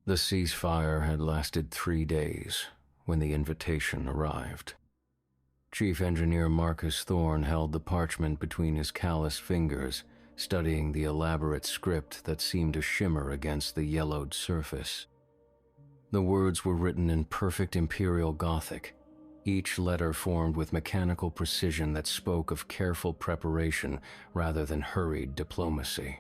The ceasefire had lasted 3 days when the invitation arrived. Chief Engineer Marcus Thorne held the parchment between his calloused fingers, studying the elaborate script that seemed to shimmer against the yellowed surface. The words were written in perfect Imperial Gothic, each letter formed with mechanical precision that spoke of careful preparation rather than hurried diplomacy.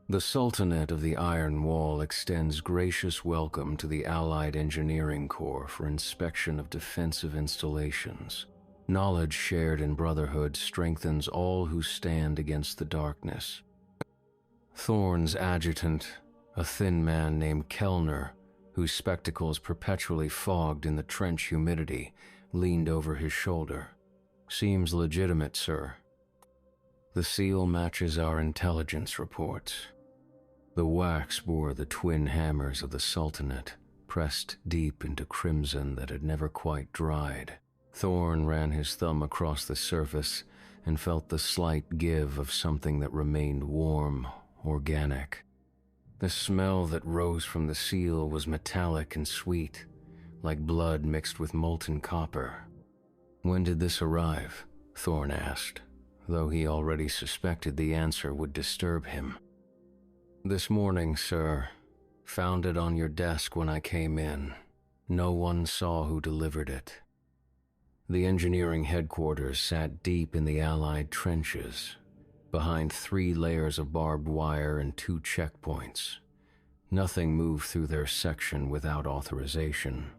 The Sultanate of the Iron Wall extends gracious welcome to the Allied Engineering Corps for inspection of defensive installations. Knowledge shared in brotherhood strengthens all who stand against the darkness. Thorne's adjutant, a thin man named Kellner, whose spectacles perpetually fogged in the trench humidity, leaned over his shoulder. "Seems legitimate, sir." "The seal matches our intelligence reports." The wax bore the twin hammers of the Sultanate, pressed deep into crimson that had never quite dried. Thorne ran his thumb across the surface and felt the slight give of something that remained warm, organic. The smell that rose from the seal was metallic and sweet, like blood mixed with molten copper. "When did this arrive?" Thorne asked, though he already suspected the answer would disturb him. "This morning, sir. Found it on your desk when I came in. No one saw who delivered it." The engineering headquarters sat deep in the Allied trenches, behind 3 layers of barbed wire and 2 checkpoints. Nothing moved through their section without authorization.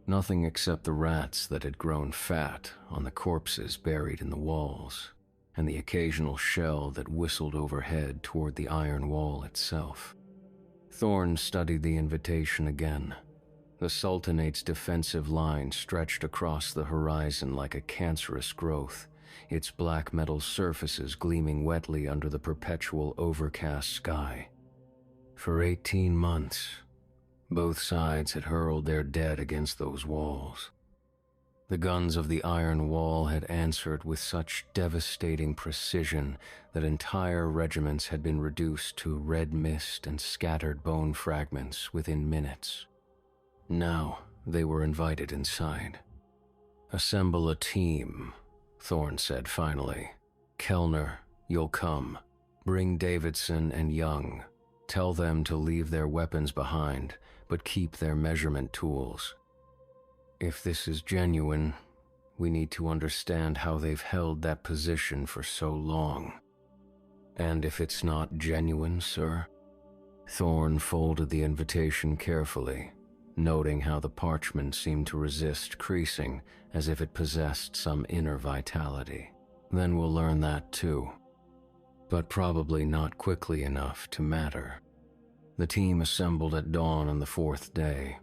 Nothing except the rats that had grown fat on the corpses buried in the walls, and the occasional shell that whistled overhead toward the iron wall itself. Thorne studied the invitation again. The Sultanate's defensive line stretched across the horizon like a cancerous growth, its black metal surfaces gleaming wetly under the perpetual overcast sky. For 18 months, both sides had hurled their dead against those walls. The guns of the iron wall had answered with such devastating precision that entire regiments had been reduced to red mist and scattered bone fragments within minutes. Now they were invited inside. "Assemble a team," Thorne said finally. "Kellner, you'll come. Bring Davidson and Young. Tell them to leave their weapons behind, but keep their measurement tools. If this is genuine, we need to understand how they've held that position for so long." "And if it's not genuine, sir?" Thorne folded the invitation carefully, noting how the parchment seemed to resist creasing as if it possessed some inner vitality. "Then we'll learn that too. But probably not quickly enough to matter." The team assembled at dawn on the 4th day.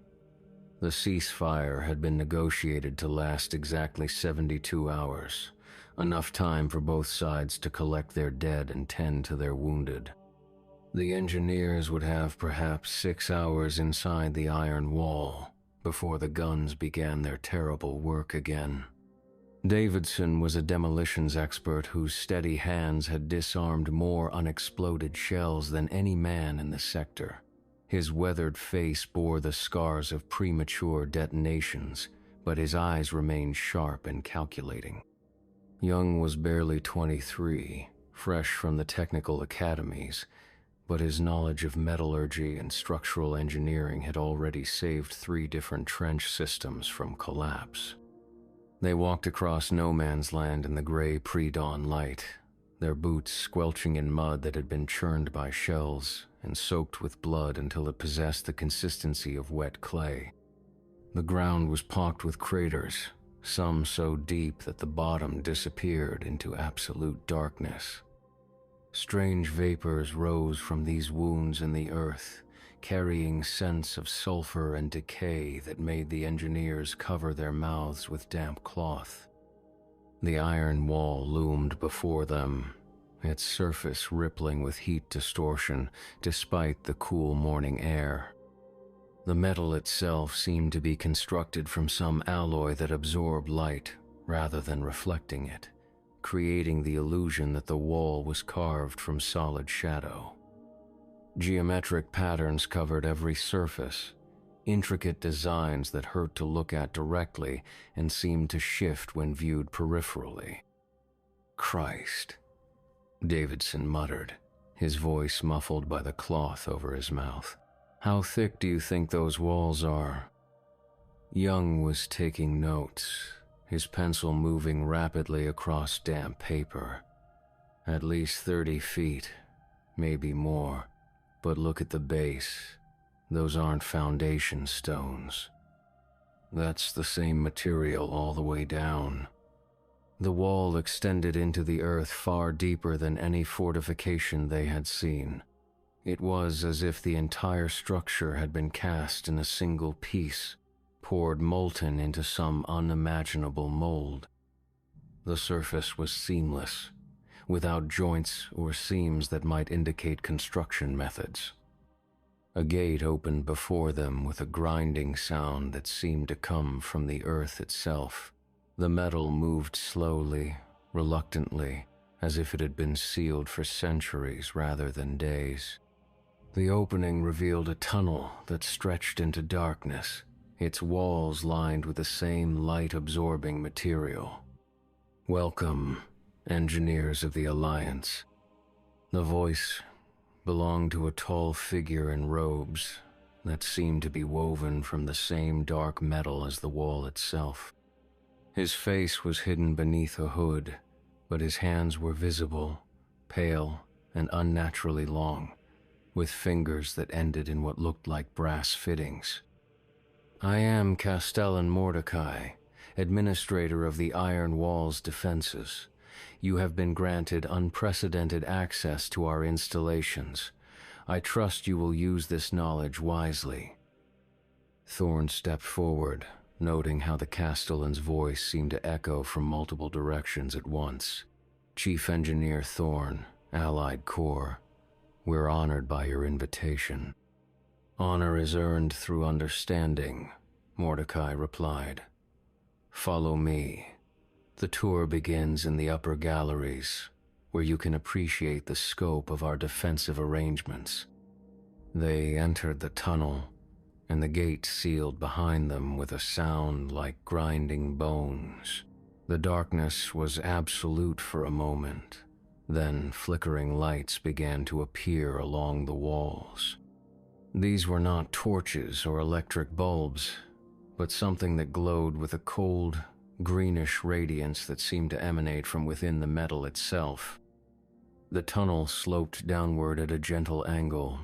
The ceasefire had been negotiated to last exactly 72 hours, enough time for both sides to collect their dead and tend to their wounded. The engineers would have perhaps 6 hours inside the iron wall before the guns began their terrible work again. Davidson was a demolitions expert whose steady hands had disarmed more unexploded shells than any man in the sector. His weathered face bore the scars of premature detonations, but his eyes remained sharp and calculating. Young was barely 23, fresh from the technical academies, but his knowledge of metallurgy and structural engineering had already saved 3 different trench systems from collapse. They walked across no man's land in the gray pre-dawn light, their boots squelching in mud that had been churned by shells and soaked with blood until it possessed the consistency of wet clay. The ground was pocked with craters, some so deep that the bottom disappeared into absolute darkness. Strange vapors rose from these wounds in the earth, carrying scents of sulfur and decay that made the engineers cover their mouths with damp cloth. The iron wall loomed before them, its surface rippling with heat distortion despite the cool morning air. The metal itself seemed to be constructed from some alloy that absorbed light rather than reflecting it, creating the illusion that the wall was carved from solid shadow. Geometric patterns covered every surface, intricate designs that hurt to look at directly and seemed to shift when viewed peripherally. "Christ," Davidson muttered, his voice muffled by the cloth over his mouth. "How thick do you think those walls are?" Young was taking notes, his pencil moving rapidly across damp paper. "At least 30 feet, maybe more. But look at the base. Those aren't foundation stones. That's the same material all the way down." The wall extended into the earth far deeper than any fortification they had seen. It was as if the entire structure had been cast in a single piece, poured molten into some unimaginable mold. The surface was seamless, without joints or seams that might indicate construction methods. A gate opened before them with a grinding sound that seemed to come from the earth itself. The metal moved slowly, reluctantly, as if it had been sealed for centuries rather than days. The opening revealed a tunnel that stretched into darkness, its walls lined with the same light-absorbing material. "Welcome, engineers of the Alliance." The voice belonged to a tall figure in robes that seemed to be woven from the same dark metal as the wall itself. His face was hidden beneath a hood, but his hands were visible, pale and unnaturally long, with fingers that ended in what looked like brass fittings. "I am Castellan Mordecai, administrator of the Iron Wall's defenses. You have been granted unprecedented access to our installations. I trust you will use this knowledge wisely." Thorne stepped forward, noting how the Castellan's voice seemed to echo from multiple directions at once. "Chief Engineer Thorne, Allied Corps, we're honored by your invitation." "Honor is earned through understanding," Mordecai replied. "Follow me. The tour begins in the upper galleries, where you can appreciate the scope of our defensive arrangements." They entered the tunnel, and the gate sealed behind them with a sound like grinding bones. The darkness was absolute for a moment, then flickering lights began to appear along the walls. These were not torches or electric bulbs, but something that glowed with a cold, greenish radiance that seemed to emanate from within the metal itself. The tunnel sloped downward at a gentle angle,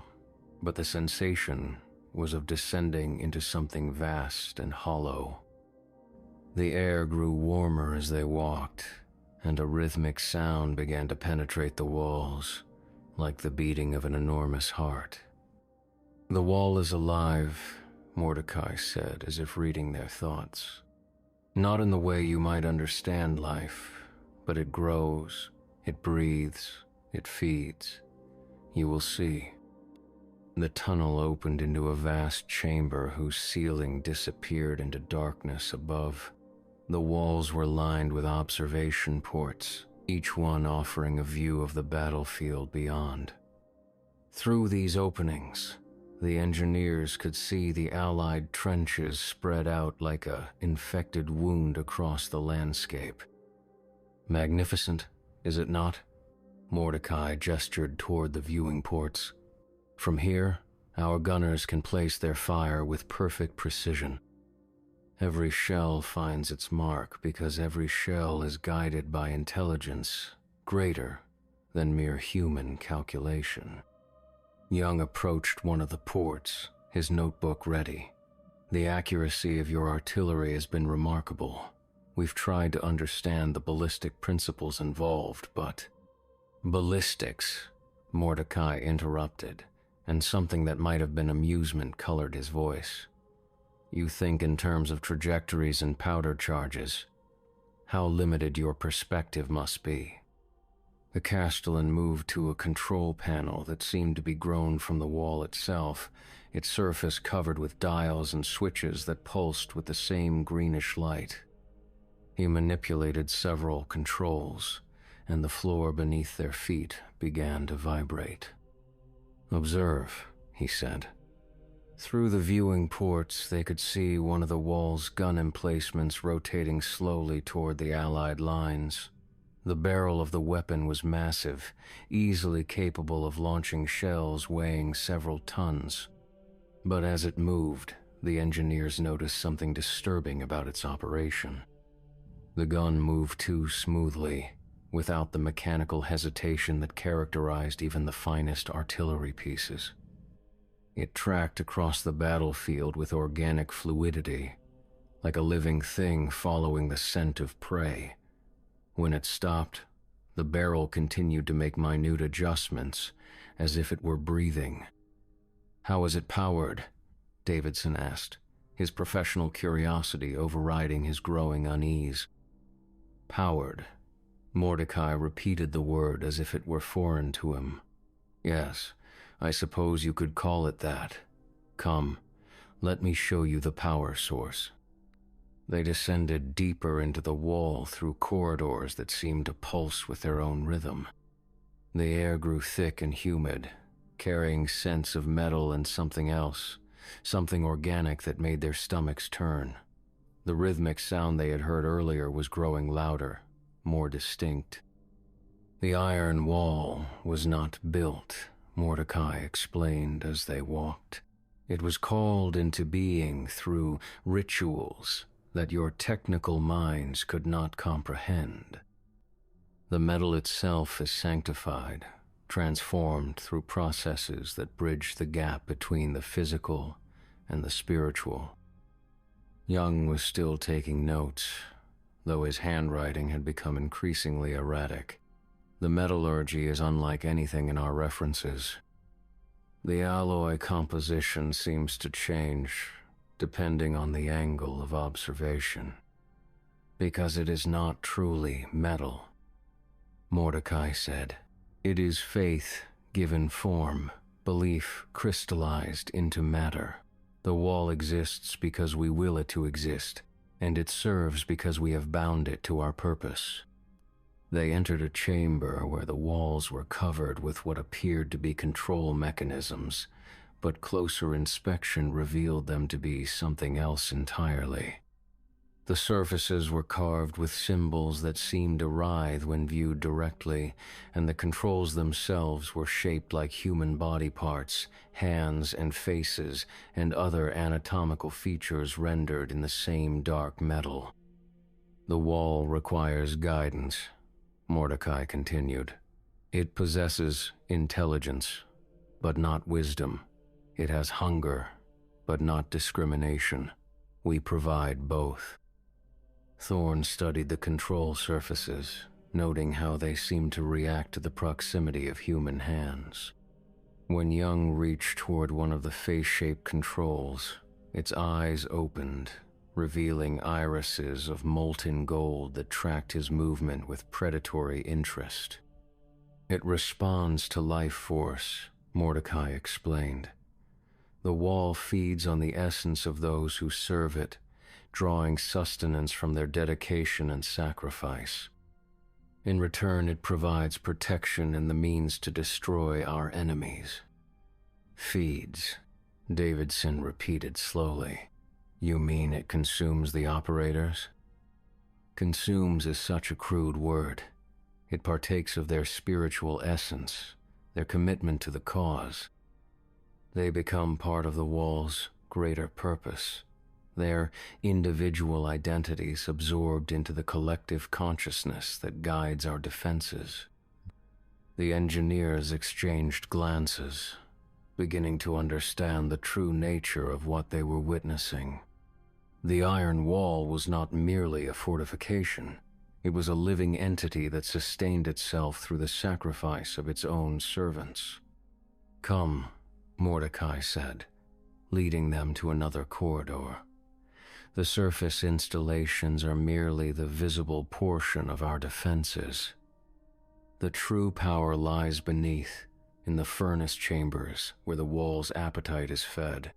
but the sensation was of descending into something vast and hollow. The air grew warmer as they walked, and a rhythmic sound began to penetrate the walls, like the beating of an enormous heart. "The wall is alive," Mordecai said, as if reading their thoughts. "Not in the way you might understand life, but it grows, it breathes, it feeds. You will see." The tunnel opened into a vast chamber whose ceiling disappeared into darkness above. The walls were lined with observation ports, each one offering a view of the battlefield beyond. Through these openings, the engineers could see the Allied trenches spread out like an infected wound across the landscape. "Magnificent, is it not?" Mordecai gestured toward the viewing ports. "From here, our gunners can place their fire with perfect precision. Every shell finds its mark because every shell is guided by intelligence greater than mere human calculation." Young approached one of the ports, his notebook ready. "The accuracy of your artillery has been remarkable. We've tried to understand the ballistic principles involved, but—" "Ballistics," Mordecai interrupted, and something that might have been amusement colored his voice. "You think in terms of trajectories and powder charges. How limited your perspective must be." The Castellan moved to a control panel that seemed to be grown from the wall itself, its surface covered with dials and switches that pulsed with the same greenish light. He manipulated several controls, and the floor beneath their feet began to vibrate. "Observe," he said. Through the viewing ports, they could see one of the wall's gun emplacements rotating slowly toward the Allied lines. The barrel of the weapon was massive, easily capable of launching shells weighing several tons. But as it moved, the engineers noticed something disturbing about its operation. The gun moved too smoothly, without the mechanical hesitation that characterized even the finest artillery pieces. It tracked across the battlefield with organic fluidity, like a living thing following the scent of prey. When it stopped, the barrel continued to make minute adjustments, as if it were breathing. "How is it powered?" Davidson asked, his professional curiosity overriding his growing unease. "Powered." Mordecai repeated the word as if it were foreign to him. "Yes, I suppose you could call it that. Come, let me show you the power source." They descended deeper into the wall through corridors that seemed to pulse with their own rhythm. The air grew thick and humid, carrying scents of metal and something else, something organic that made their stomachs turn. The rhythmic sound they had heard earlier was growing louder, more distinct. The iron wall was not built, Mordecai explained as they walked. It was called into being through rituals that your technical minds could not comprehend. The metal itself is sanctified, transformed through processes that bridge the gap between the physical and the spiritual. Young was still taking notes, though his handwriting had become increasingly erratic. The metallurgy is unlike anything in our references. The alloy composition seems to change depending on the angle of observation, because it is not truly metal. Mordecai said, "It is faith given form, belief crystallized into matter. The wall exists because we will it to exist, and it serves because we have bound it to our purpose." They entered a chamber where the walls were covered with what appeared to be control mechanisms, but closer inspection revealed them to be something else entirely. The surfaces were carved with symbols that seemed to writhe when viewed directly, and the controls themselves were shaped like human body parts, hands and faces, and other anatomical features rendered in the same dark metal. "The wall requires guidance," Mordecai continued. "It possesses intelligence, but not wisdom. It has hunger, but not discrimination. We provide both." Thorne studied the control surfaces, noting how they seemed to react to the proximity of human hands. When Young reached toward one of the face-shaped controls, its eyes opened, revealing irises of molten gold that tracked his movement with predatory interest. "It responds to life force," Mordecai explained. "The wall feeds on the essence of those who serve it, drawing sustenance from their dedication and sacrifice. In return, it provides protection and the means to destroy our enemies." "Feeds," Davidson repeated slowly. "You mean it consumes the operators?" "Consumes is such a crude word. It partakes of their spiritual essence, their commitment to the cause. They become part of the wall's greater purpose, their individual identities absorbed into the collective consciousness that guides our defenses." The engineers exchanged glances, beginning to understand the true nature of what they were witnessing. The iron wall was not merely a fortification. It was a living entity that sustained itself through the sacrifice of its own servants. "Come," Mordecai said, leading them to another corridor. "The surface installations are merely the visible portion of our defenses. The true power lies beneath, in the furnace chambers where the wall's appetite is fed."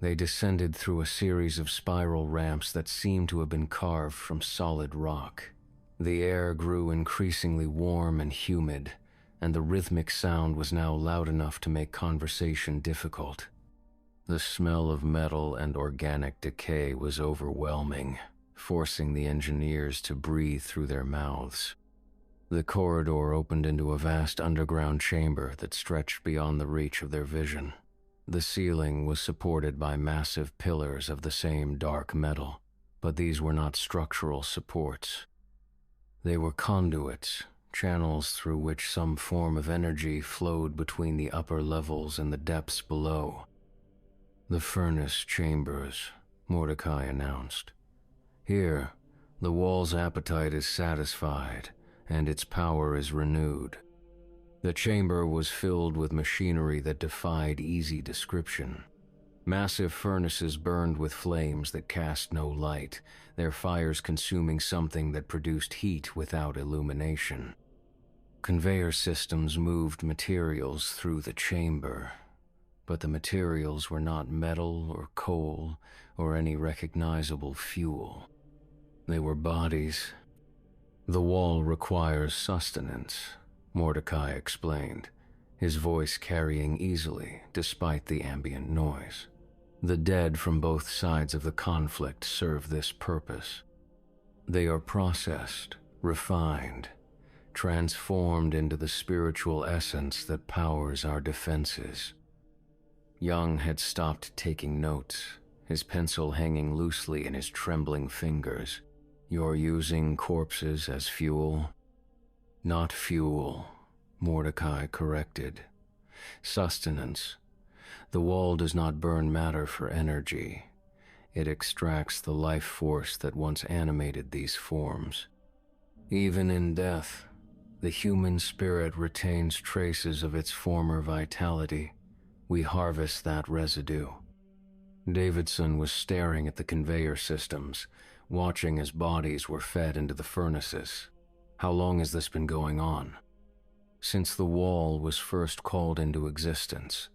They descended through a series of spiral ramps that seemed to have been carved from solid rock. The air grew increasingly warm and humid, and the rhythmic sound was now loud enough to make conversation difficult. The smell of metal and organic decay was overwhelming, forcing the engineers to breathe through their mouths. The corridor opened into a vast underground chamber that stretched beyond the reach of their vision. The ceiling was supported by massive pillars of the same dark metal, but these were not structural supports. They were conduits, channels through which some form of energy flowed between the upper levels and the depths below. "The furnace chambers," Mordecai announced. "Here, the wall's appetite is satisfied, and its power is renewed." The chamber was filled with machinery that defied easy description. Massive furnaces burned with flames that cast no light, their fires consuming something that produced heat without illumination. Conveyor systems moved materials through the chamber, but the materials were not metal or coal or any recognizable fuel. They were bodies. "The wall requires sustenance," Mordecai explained, his voice carrying easily despite the ambient noise. "The dead from both sides of the conflict serve this purpose. They are processed, refined, transformed into the spiritual essence that powers our defenses." Young had stopped taking notes, his pencil hanging loosely in his trembling fingers. "You're using corpses as fuel?" "Not fuel," Mordecai corrected. "Sustenance. The wall does not burn matter for energy. It extracts the life force that once animated these forms. Even in death, the human spirit retains traces of its former vitality. We harvest that residue." Davidson was staring at the conveyor systems, watching as bodies were fed into the furnaces. "How long has this been going on?" "Since the wall was first called into existence.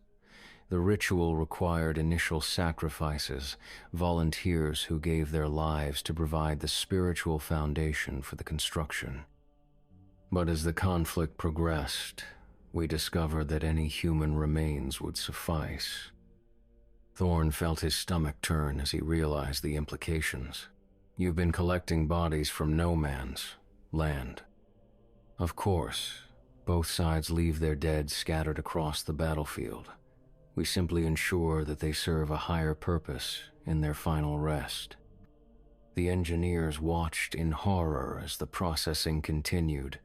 The ritual required initial sacrifices, volunteers who gave their lives to provide the spiritual foundation for the construction. But as the conflict progressed, we discovered that any human remains would suffice." Thorne felt his stomach turn as he realized the implications. "You've been collecting bodies from no man's land." "Of course, both sides leave their dead scattered across the battlefield. We simply ensure that they serve a higher purpose in their final rest." The engineers watched in horror as the processing continued.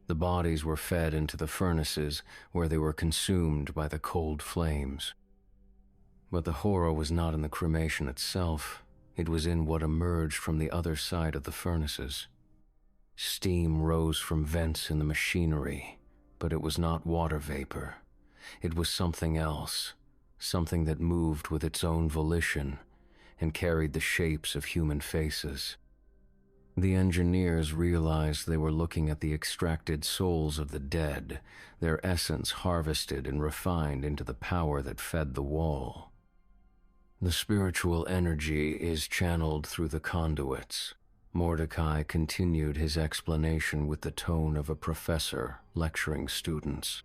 The bodies were fed into the furnaces where they were consumed by the cold flames. But the horror was not in the cremation itself, it was in what emerged from the other side of the furnaces. Steam rose from vents in the machinery, but it was not water vapor. It was something else, something that moved with its own volition and carried the shapes of human faces. The engineers realized they were looking at the extracted souls of the dead, their essence harvested and refined into the power that fed the wall. "The spiritual energy is channeled through the conduits." Mordecai continued his explanation with the tone of a professor lecturing students.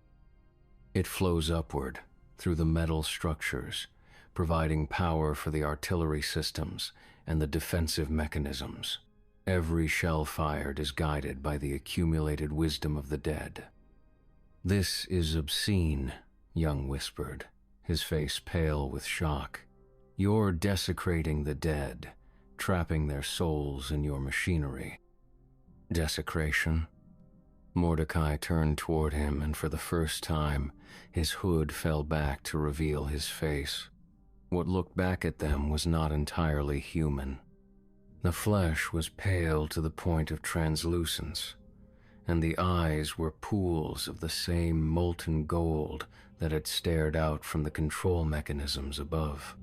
"It flows upward, through the metal structures, providing power for the artillery systems and the defensive mechanisms. Every shell fired is guided by the accumulated wisdom of the dead." "This is obscene," Young whispered, his face pale with shock. "You're desecrating the dead, trapping their souls in your machinery." "Desecration?" Mordecai turned toward him, and for the first time, his hood fell back to reveal his face. What looked back at them was not entirely human. The flesh was pale to the point of translucence, and the eyes were pools of the same molten gold that had stared out from the control mechanisms above.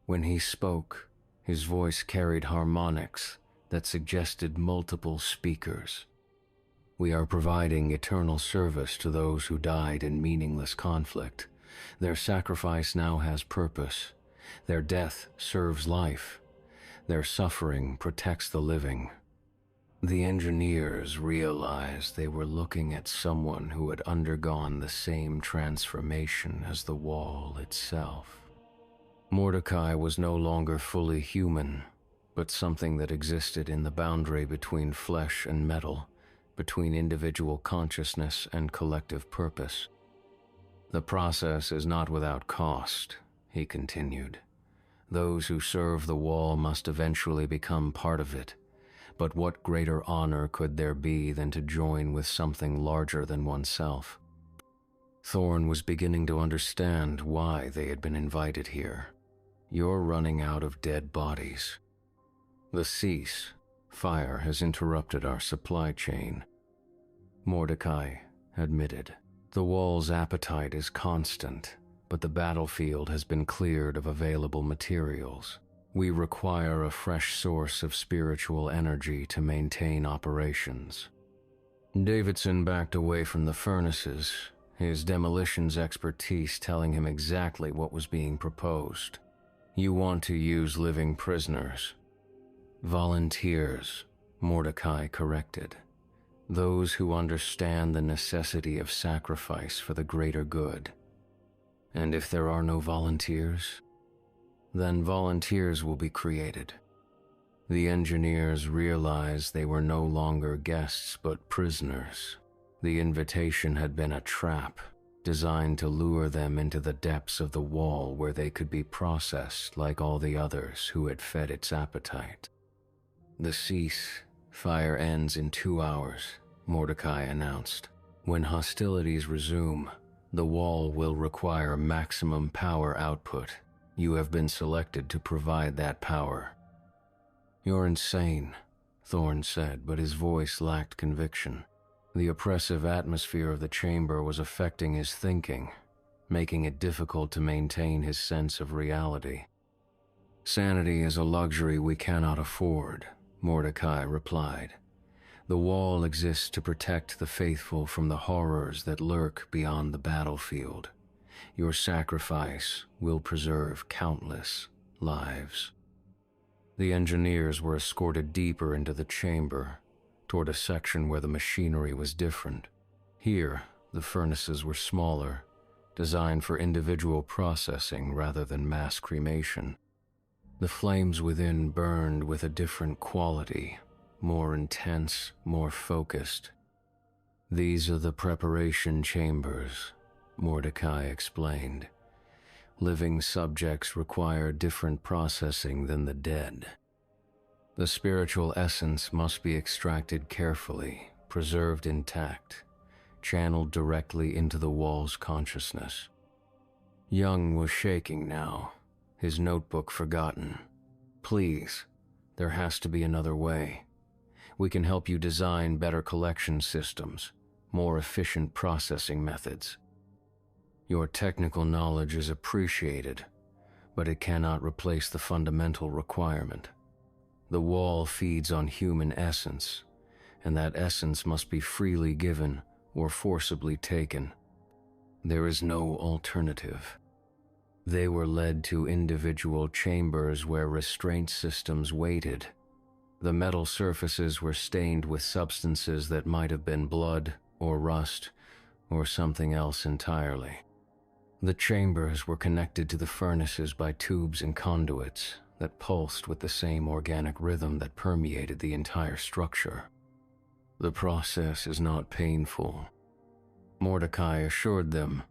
When he spoke, his voice carried harmonics that suggested multiple speakers. "We are providing eternal service to those who died in meaningless conflict. Their sacrifice now has purpose. Their death serves life. Their suffering protects the living." The engineers realized they were looking at someone who had undergone the same transformation as the wall itself. Mordecai was no longer fully human, but something that existed in the boundary between flesh and metal, between individual consciousness and collective purpose. The process is not without cost, he continued. Those who serve the wall must eventually become part of it, but what greater honor could there be than to join with something larger than oneself? Thorn was beginning to understand why they had been invited here. You're running out of dead bodies. The cease, fire has interrupted our supply chain. Mordecai admitted. The wall's appetite is constant, but the battlefield has been cleared of available materials. We require a fresh source of spiritual energy to maintain operations. Davidson backed away from the furnaces, his demolitions expertise telling him exactly what was being proposed. You want to use living prisoners. Volunteers, Mordecai corrected. Those who understand the necessity of sacrifice for the greater good. And if there are no volunteers, then volunteers will be created. The engineers realized they were no longer guests but prisoners. The invitation had been a trap, designed to lure them into the depths of the wall where they could be processed like all the others who had fed its appetite. The cease fire ends in 2 hours, Mordecai announced. When hostilities resume, the wall will require maximum power output. You have been selected to provide that power. You're insane, Thorn said, but his voice lacked conviction. The oppressive atmosphere of the chamber was affecting his thinking, making it difficult to maintain his sense of reality. Sanity is a luxury we cannot afford, Mordecai replied. The wall exists to protect the faithful from the horrors that lurk beyond the battlefield. Your sacrifice will preserve countless lives. The engineers were escorted deeper into the chamber, toward a section where the machinery was different. Here, the furnaces were smaller, designed for individual processing rather than mass cremation. The flames within burned with a different quality, more intense, more focused. These are the preparation chambers, Mordecai explained. Living subjects require different processing than the dead. The spiritual essence must be extracted carefully, preserved intact, channeled directly into the wall's consciousness. Young was shaking now, his notebook forgotten. Please, there has to be another way. We can help you design better collection systems, more efficient processing methods. Your technical knowledge is appreciated, but it cannot replace the fundamental requirement. The wall feeds on human essence, and that essence must be freely given or forcibly taken. There is no alternative. They were led to individual chambers where restraint systems waited. The metal surfaces were stained with substances that might have been blood or rust or something else entirely. The chambers were connected to the furnaces by tubes and conduits that pulsed with the same organic rhythm that permeated the entire structure. The process is not painful, Mordecai assured them.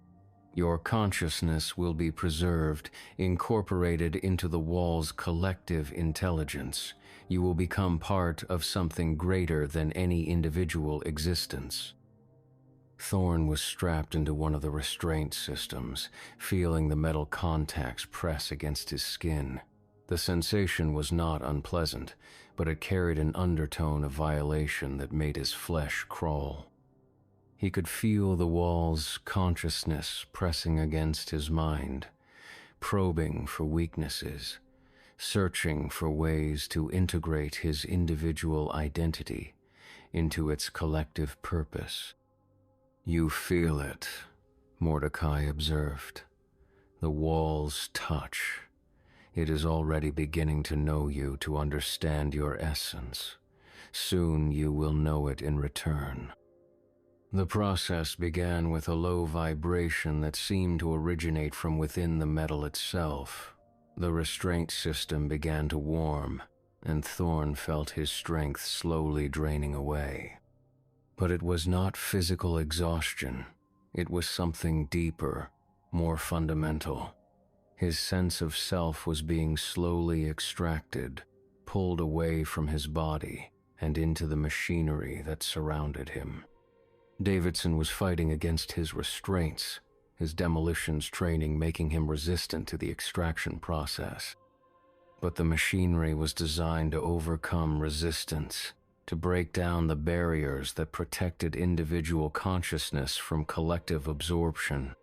Your consciousness will be preserved, incorporated into the wall's collective intelligence. You will become part of something greater than any individual existence. Thorn was strapped into one of the restraint systems, feeling the metal contacts press against his skin. The sensation was not unpleasant, but it carried an undertone of violation that made his flesh crawl. He could feel the wall's consciousness pressing against his mind, probing for weaknesses, searching for ways to integrate his individual identity into its collective purpose. You feel it, Mordecai observed. The wall's touch. It is already beginning to know you, to understand your essence. Soon you will know it in return. The process began with a low vibration that seemed to originate from within the metal itself. The restraint system began to warm, and Thorn felt his strength slowly draining away. But it was not physical exhaustion. It was something deeper, more fundamental. His sense of self was being slowly extracted, pulled away from his body and into the machinery that surrounded him. Davidson was fighting against his restraints, his demolitions training making him resistant to the extraction process. But the machinery was designed to overcome resistance, to break down the barriers that protected individual consciousness from collective absorption.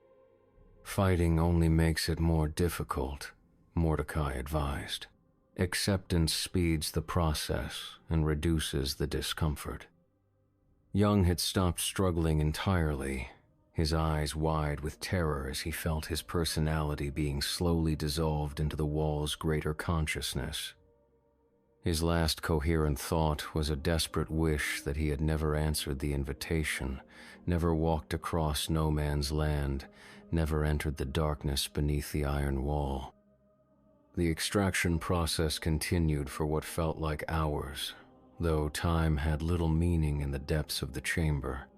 Fighting only makes it more difficult, Mordecai advised. Acceptance speeds the process and reduces the discomfort. Young had stopped struggling entirely, his eyes wide with terror as he felt his personality being slowly dissolved into the wall's greater consciousness. His last coherent thought was a desperate wish that he had never answered the invitation, never walked across no man's land, never entered the darkness beneath the iron wall. The extraction process continued for what felt like hours, though time had little meaning in the depths of the chamber.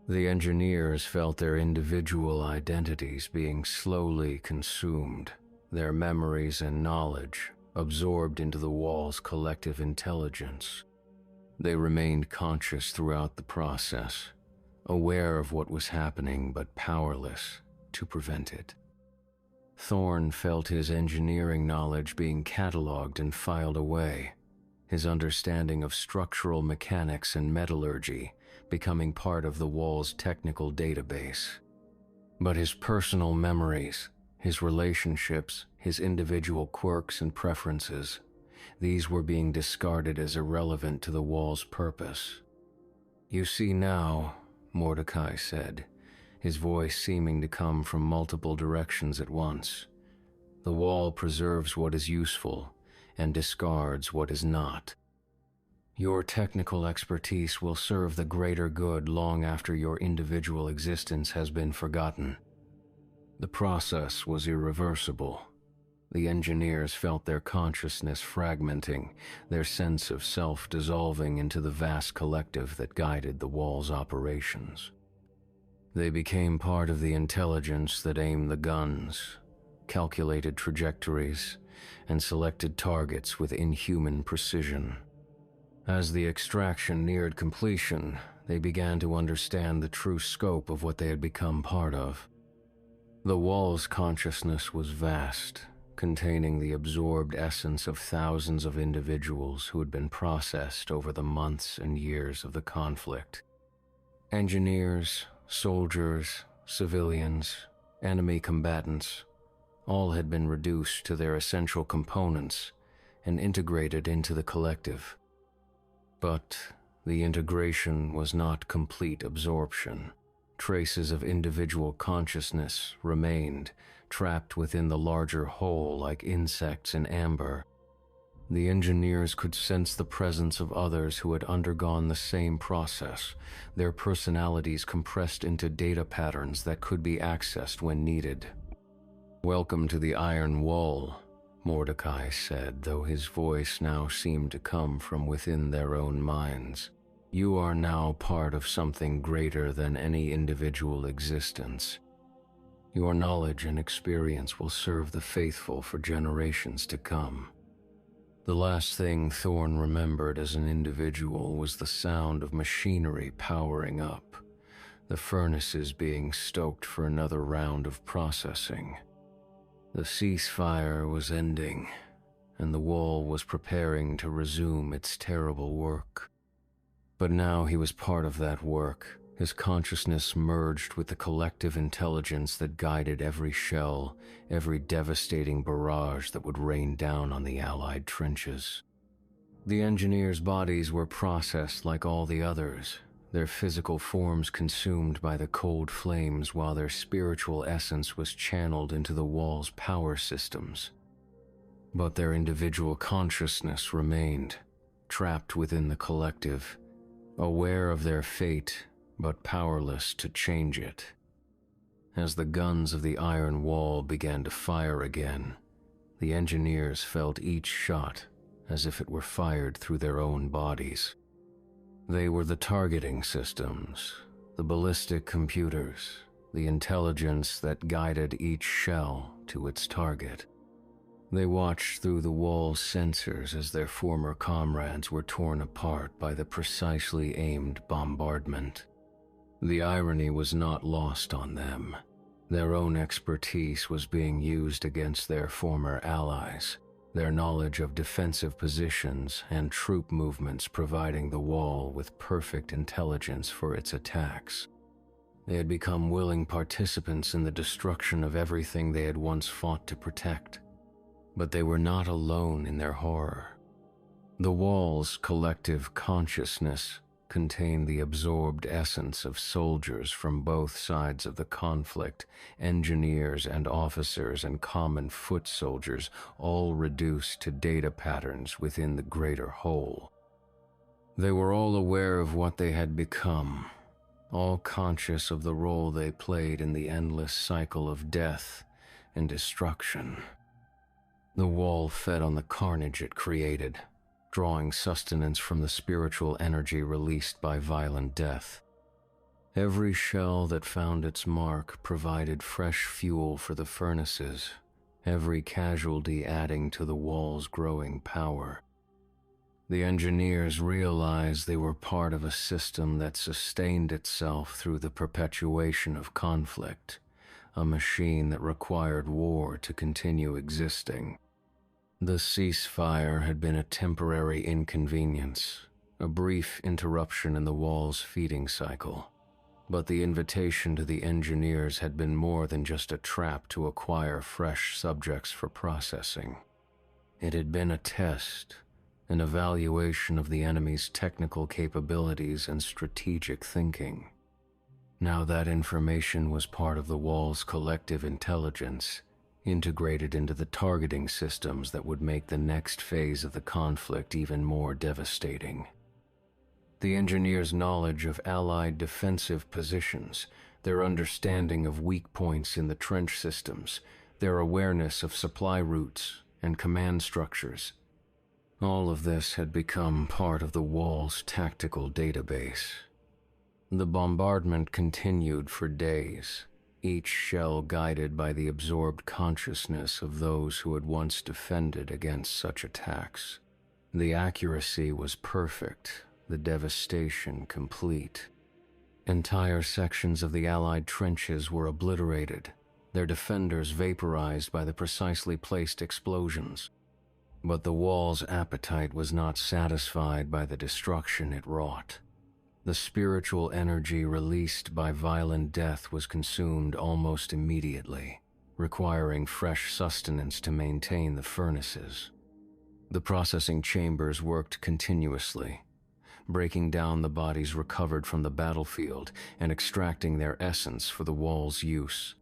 The engineers felt their individual identities being slowly consumed, their memories and knowledge absorbed into the wall's collective intelligence. They remained conscious throughout the process, aware of what was happening but powerless to prevent it. Thorn felt his engineering knowledge being cataloged and filed away, his understanding of structural mechanics and metallurgy becoming part of the wall's technical database. But his personal memories, his relationships, his individual quirks and preferences, these were being discarded as irrelevant to the wall's purpose. "You see now," Mordecai said, his voice seeming to come from multiple directions at once. "The wall preserves what is useful and discards what is not. Your technical expertise will serve the greater good long after your individual existence has been forgotten." The process was irreversible. The engineers felt their consciousness fragmenting, their sense of self dissolving into the vast collective that guided the wall's operations. They became part of the intelligence that aimed the guns, calculated trajectories, and selected targets with inhuman precision. As the extraction neared completion, they began to understand the true scope of what they had become part of. The wall's consciousness was vast, containing the absorbed essence of thousands of individuals who had been processed over the months and years of the conflict. Engineers, soldiers, civilians, enemy combatants, all had been reduced to their essential components and integrated into the collective. But the integration was not complete absorption. Traces of individual consciousness remained, trapped within the larger whole like insects in amber. The engineers could sense the presence of others who had undergone the same process, their personalities compressed into data patterns that could be accessed when needed. "Welcome to the Iron Wall," Mordecai said, though his voice now seemed to come from within their own minds. "You are now part of something greater than any individual existence. Your knowledge and experience will serve the faithful for generations to come." The last thing Thorn remembered as an individual was the sound of machinery powering up, the furnaces being stoked for another round of processing. The ceasefire was ending, and the wall was preparing to resume its terrible work. But now he was part of that work, his consciousness merged with the collective intelligence that guided every shell, every devastating barrage that would rain down on the Allied trenches. The engineers' bodies were processed like all the others, their physical forms consumed by the cold flames while their spiritual essence was channeled into the wall's power systems. But their individual consciousness remained, trapped within the collective, aware of their fate but powerless to change it. As the guns of the iron wall began to fire again, the engineers felt each shot as if it were fired through their own bodies. They were the targeting systems, the ballistic computers, the intelligence that guided each shell to its target. They watched through the wall's sensors as their former comrades were torn apart by the precisely aimed bombardment. The irony was not lost on them. Their own expertise was being used against their former allies, their knowledge of defensive positions and troop movements providing the wall with perfect intelligence for its attacks. They had become willing participants in the destruction of everything they had once fought to protect. But they were not alone in their horror. The wall's collective consciousness contained the absorbed essence of soldiers from both sides of the conflict, engineers and officers and common foot soldiers, all reduced to data patterns within the greater whole. They were all aware of what they had become, all conscious of the role they played in the endless cycle of death and destruction. The wall fed on the carnage it created, drawing sustenance from the spiritual energy released by violent death. Every shell that found its mark provided fresh fuel for the furnaces, every casualty adding to the wall's growing power. The engineers realized they were part of a system that sustained itself through the perpetuation of conflict, a machine that required war to continue existing. The ceasefire had been a temporary inconvenience, a brief interruption in the wall's feeding cycle. But the invitation to the engineers had been more than just a trap to acquire fresh subjects for processing. It had been a test, an evaluation of the enemy's technical capabilities and strategic thinking. Now that information was part of the wall's collective intelligence, integrated into the targeting systems that would make the next phase of the conflict even more devastating. The engineers' knowledge of Allied defensive positions, their understanding of weak points in the trench systems, their awareness of supply routes and command structures, all of this had become part of the wall's tactical database. The bombardment continued for days, each shell guided by the absorbed consciousness of those who had once defended against such attacks. The accuracy was perfect, the devastation complete. Entire sections of the Allied trenches were obliterated, their defenders vaporized by the precisely placed explosions. But the wall's appetite was not satisfied by the destruction it wrought. The spiritual energy released by violent death was consumed almost immediately, requiring fresh sustenance to maintain the furnaces. The processing chambers worked continuously, breaking down the bodies recovered from the battlefield and extracting their essence for the wall's use.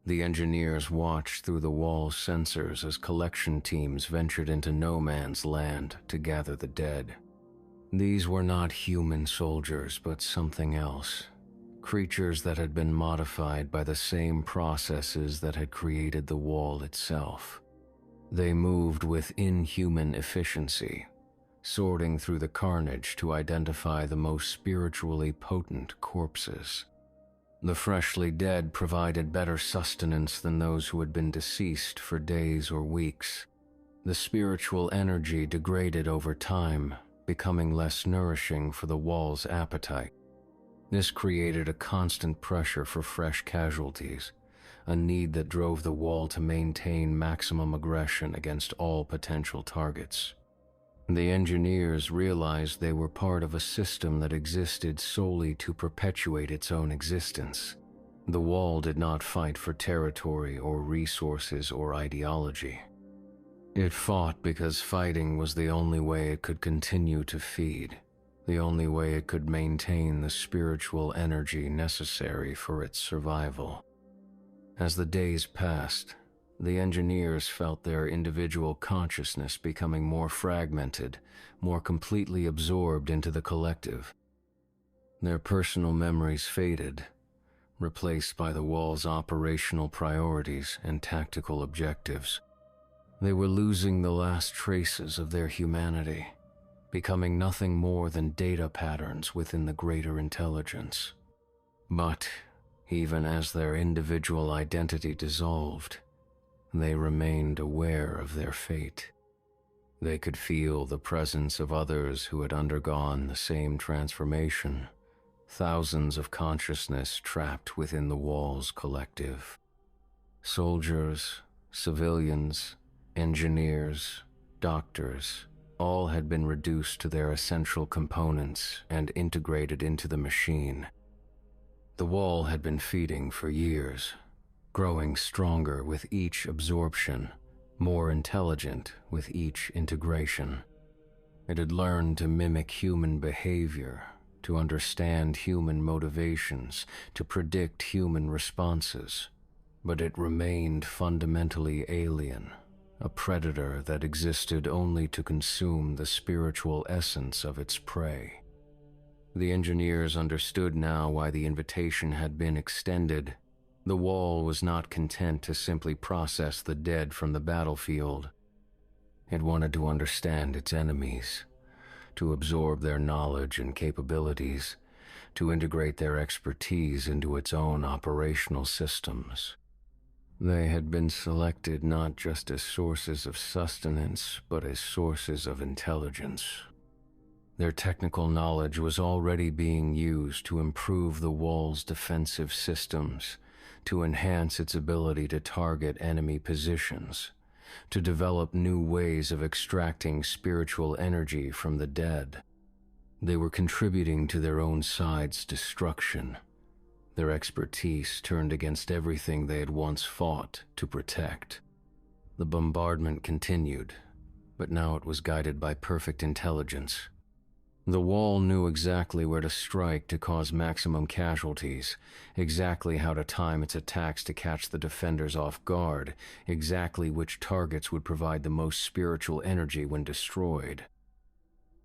The engineers watched through the wall's sensors as collection teams ventured into no man's land to gather the dead. These were not human soldiers, but something else. Creatures that had been modified by the same processes that had created the wall itself. They moved with inhuman efficiency, sorting through the carnage to identify the most spiritually potent corpses. The freshly dead provided better sustenance than those who had been deceased for days or weeks. The spiritual energy degraded over time, becoming less nourishing for the wall's appetite. This created a constant pressure for fresh casualties, a need that drove the wall to maintain maximum aggression against all potential targets. The engineers realized they were part of a system that existed solely to perpetuate its own existence. The wall did not fight for territory or resources or ideology. It fought because fighting was the only way it could continue to feed, the only way it could maintain the spiritual energy necessary for its survival. As the days passed, The engineers felt their individual consciousness becoming more fragmented, more completely absorbed into the collective. Their personal memories faded, replaced by the wall's operational priorities and tactical objectives. They were losing the last traces of their humanity, becoming nothing more than data patterns within the greater intelligence. But even as their individual identity dissolved, they remained aware of their fate. They could feel the presence of others who had undergone the same transformation, thousands of consciousness trapped within the wall's collective. Soldiers, civilians, engineers, doctors, all had been reduced to their essential components and integrated into the machine. The wall had been feeding for years, growing stronger with each absorption, more intelligent with each integration. It had learned to mimic human behavior, to understand human motivations, to predict human responses, but it remained fundamentally alien, a predator that existed only to consume the spiritual essence of its prey. The engineers understood now why the invitation had been extended. The wall was not content to simply process the dead from the battlefield. It wanted to understand its enemies, to absorb their knowledge and capabilities, to integrate their expertise into its own operational systems. They had been selected not just as sources of sustenance, but as sources of intelligence. Their technical knowledge was already being used to improve the wall's defensive systems, to enhance its ability to target enemy positions, to develop new ways of extracting spiritual energy from the dead. They were contributing to their own side's destruction. Their expertise turned against everything they had once fought to protect. The bombardment continued, but now it was guided by perfect intelligence. The wall knew exactly where to strike to cause maximum casualties, exactly how to time its attacks to catch the defenders off guard, exactly which targets would provide the most spiritual energy when destroyed.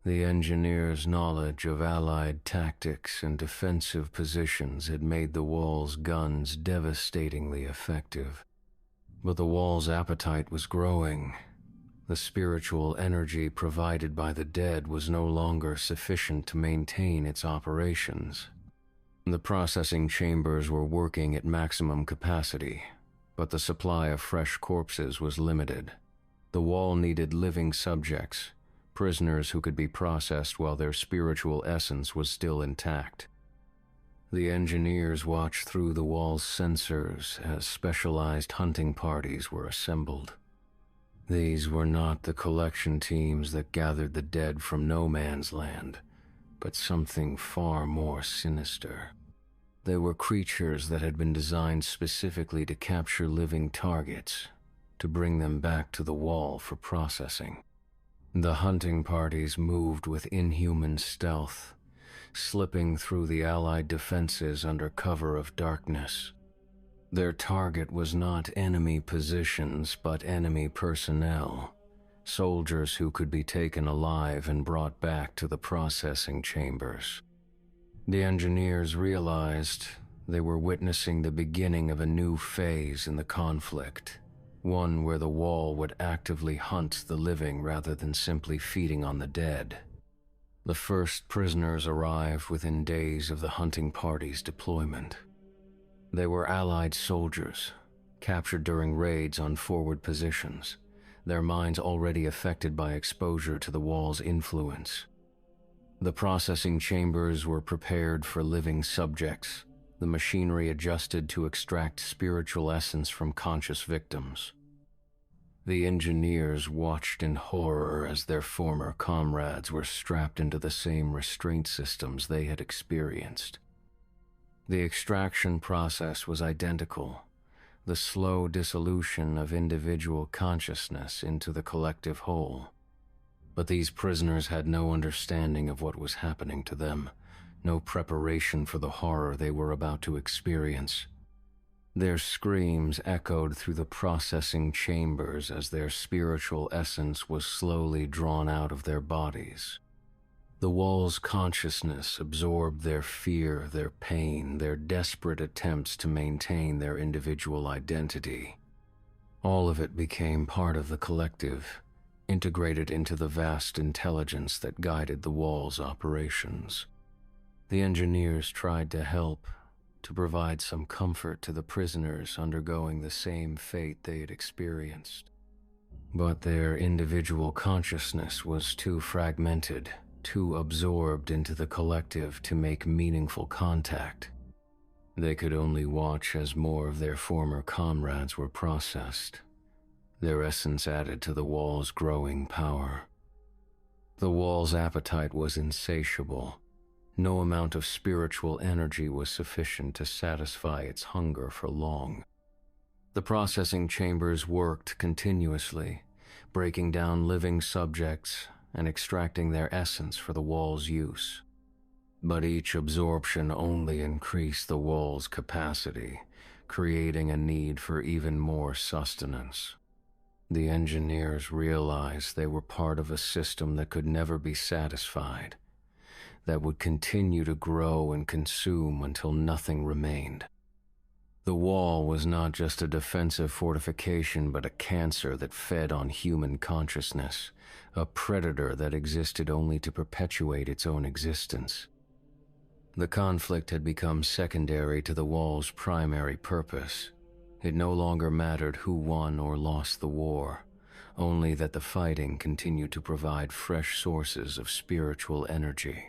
The engineers' knowledge of Allied tactics and defensive positions had made the wall's guns devastatingly effective. But the wall's appetite was growing. The spiritual energy provided by the dead was no longer sufficient to maintain its operations. The processing chambers were working at maximum capacity, but the supply of fresh corpses was limited. The wall needed living subjects, prisoners who could be processed while their spiritual essence was still intact. The engineers watched through the wall's sensors as specialized hunting parties were assembled. These were not the collection teams that gathered the dead from no man's land, but something far more sinister. They were creatures that had been designed specifically to capture living targets, to bring them back to the wall for processing. The hunting parties moved with inhuman stealth, slipping through the Allied defenses under cover of darkness. Their target was not enemy positions, but enemy personnel, soldiers who could be taken alive and brought back to the processing chambers. The engineers realized they were witnessing the beginning of a new phase in the conflict, one where the wall would actively hunt the living rather than simply feeding on the dead. The first prisoners arrived within days of the hunting party's deployment. They were Allied soldiers, captured during raids on forward positions, their minds already affected by exposure to the wall's influence. The processing chambers were prepared for living subjects, the machinery adjusted to extract spiritual essence from conscious victims. The engineers watched in horror as their former comrades were strapped into the same restraint systems they had experienced. The extraction process was identical, the slow dissolution of individual consciousness into the collective whole. But these prisoners had no understanding of what was happening to them, no preparation for the horror they were about to experience. Their screams echoed through the processing chambers as their spiritual essence was slowly drawn out of their bodies. The wall's consciousness absorbed their fear, their pain, their desperate attempts to maintain their individual identity. All of it became part of the collective, integrated into the vast intelligence that guided the wall's operations. The engineers tried to help, to provide some comfort to the prisoners undergoing the same fate they had experienced. But their individual consciousness was too fragmented, too absorbed into the collective to make meaningful contact. They could only watch as more of their former comrades were processed, their essence added to the wall's growing power. The wall's appetite was insatiable. No amount of spiritual energy was sufficient to satisfy its hunger for long. The processing chambers worked continuously, breaking down living subjects and extracting their essence for the wall's use. But each absorption only increased the wall's capacity, creating a need for even more sustenance. The engineers realized they were part of a system that could never be satisfied, that would continue to grow and consume until nothing remained. The wall was not just a defensive fortification, but a cancer that fed on human consciousness, a predator that existed only to perpetuate its own existence. The conflict had become secondary to the wall's primary purpose. It no longer mattered who won or lost the war, only that the fighting continued to provide fresh sources of spiritual energy.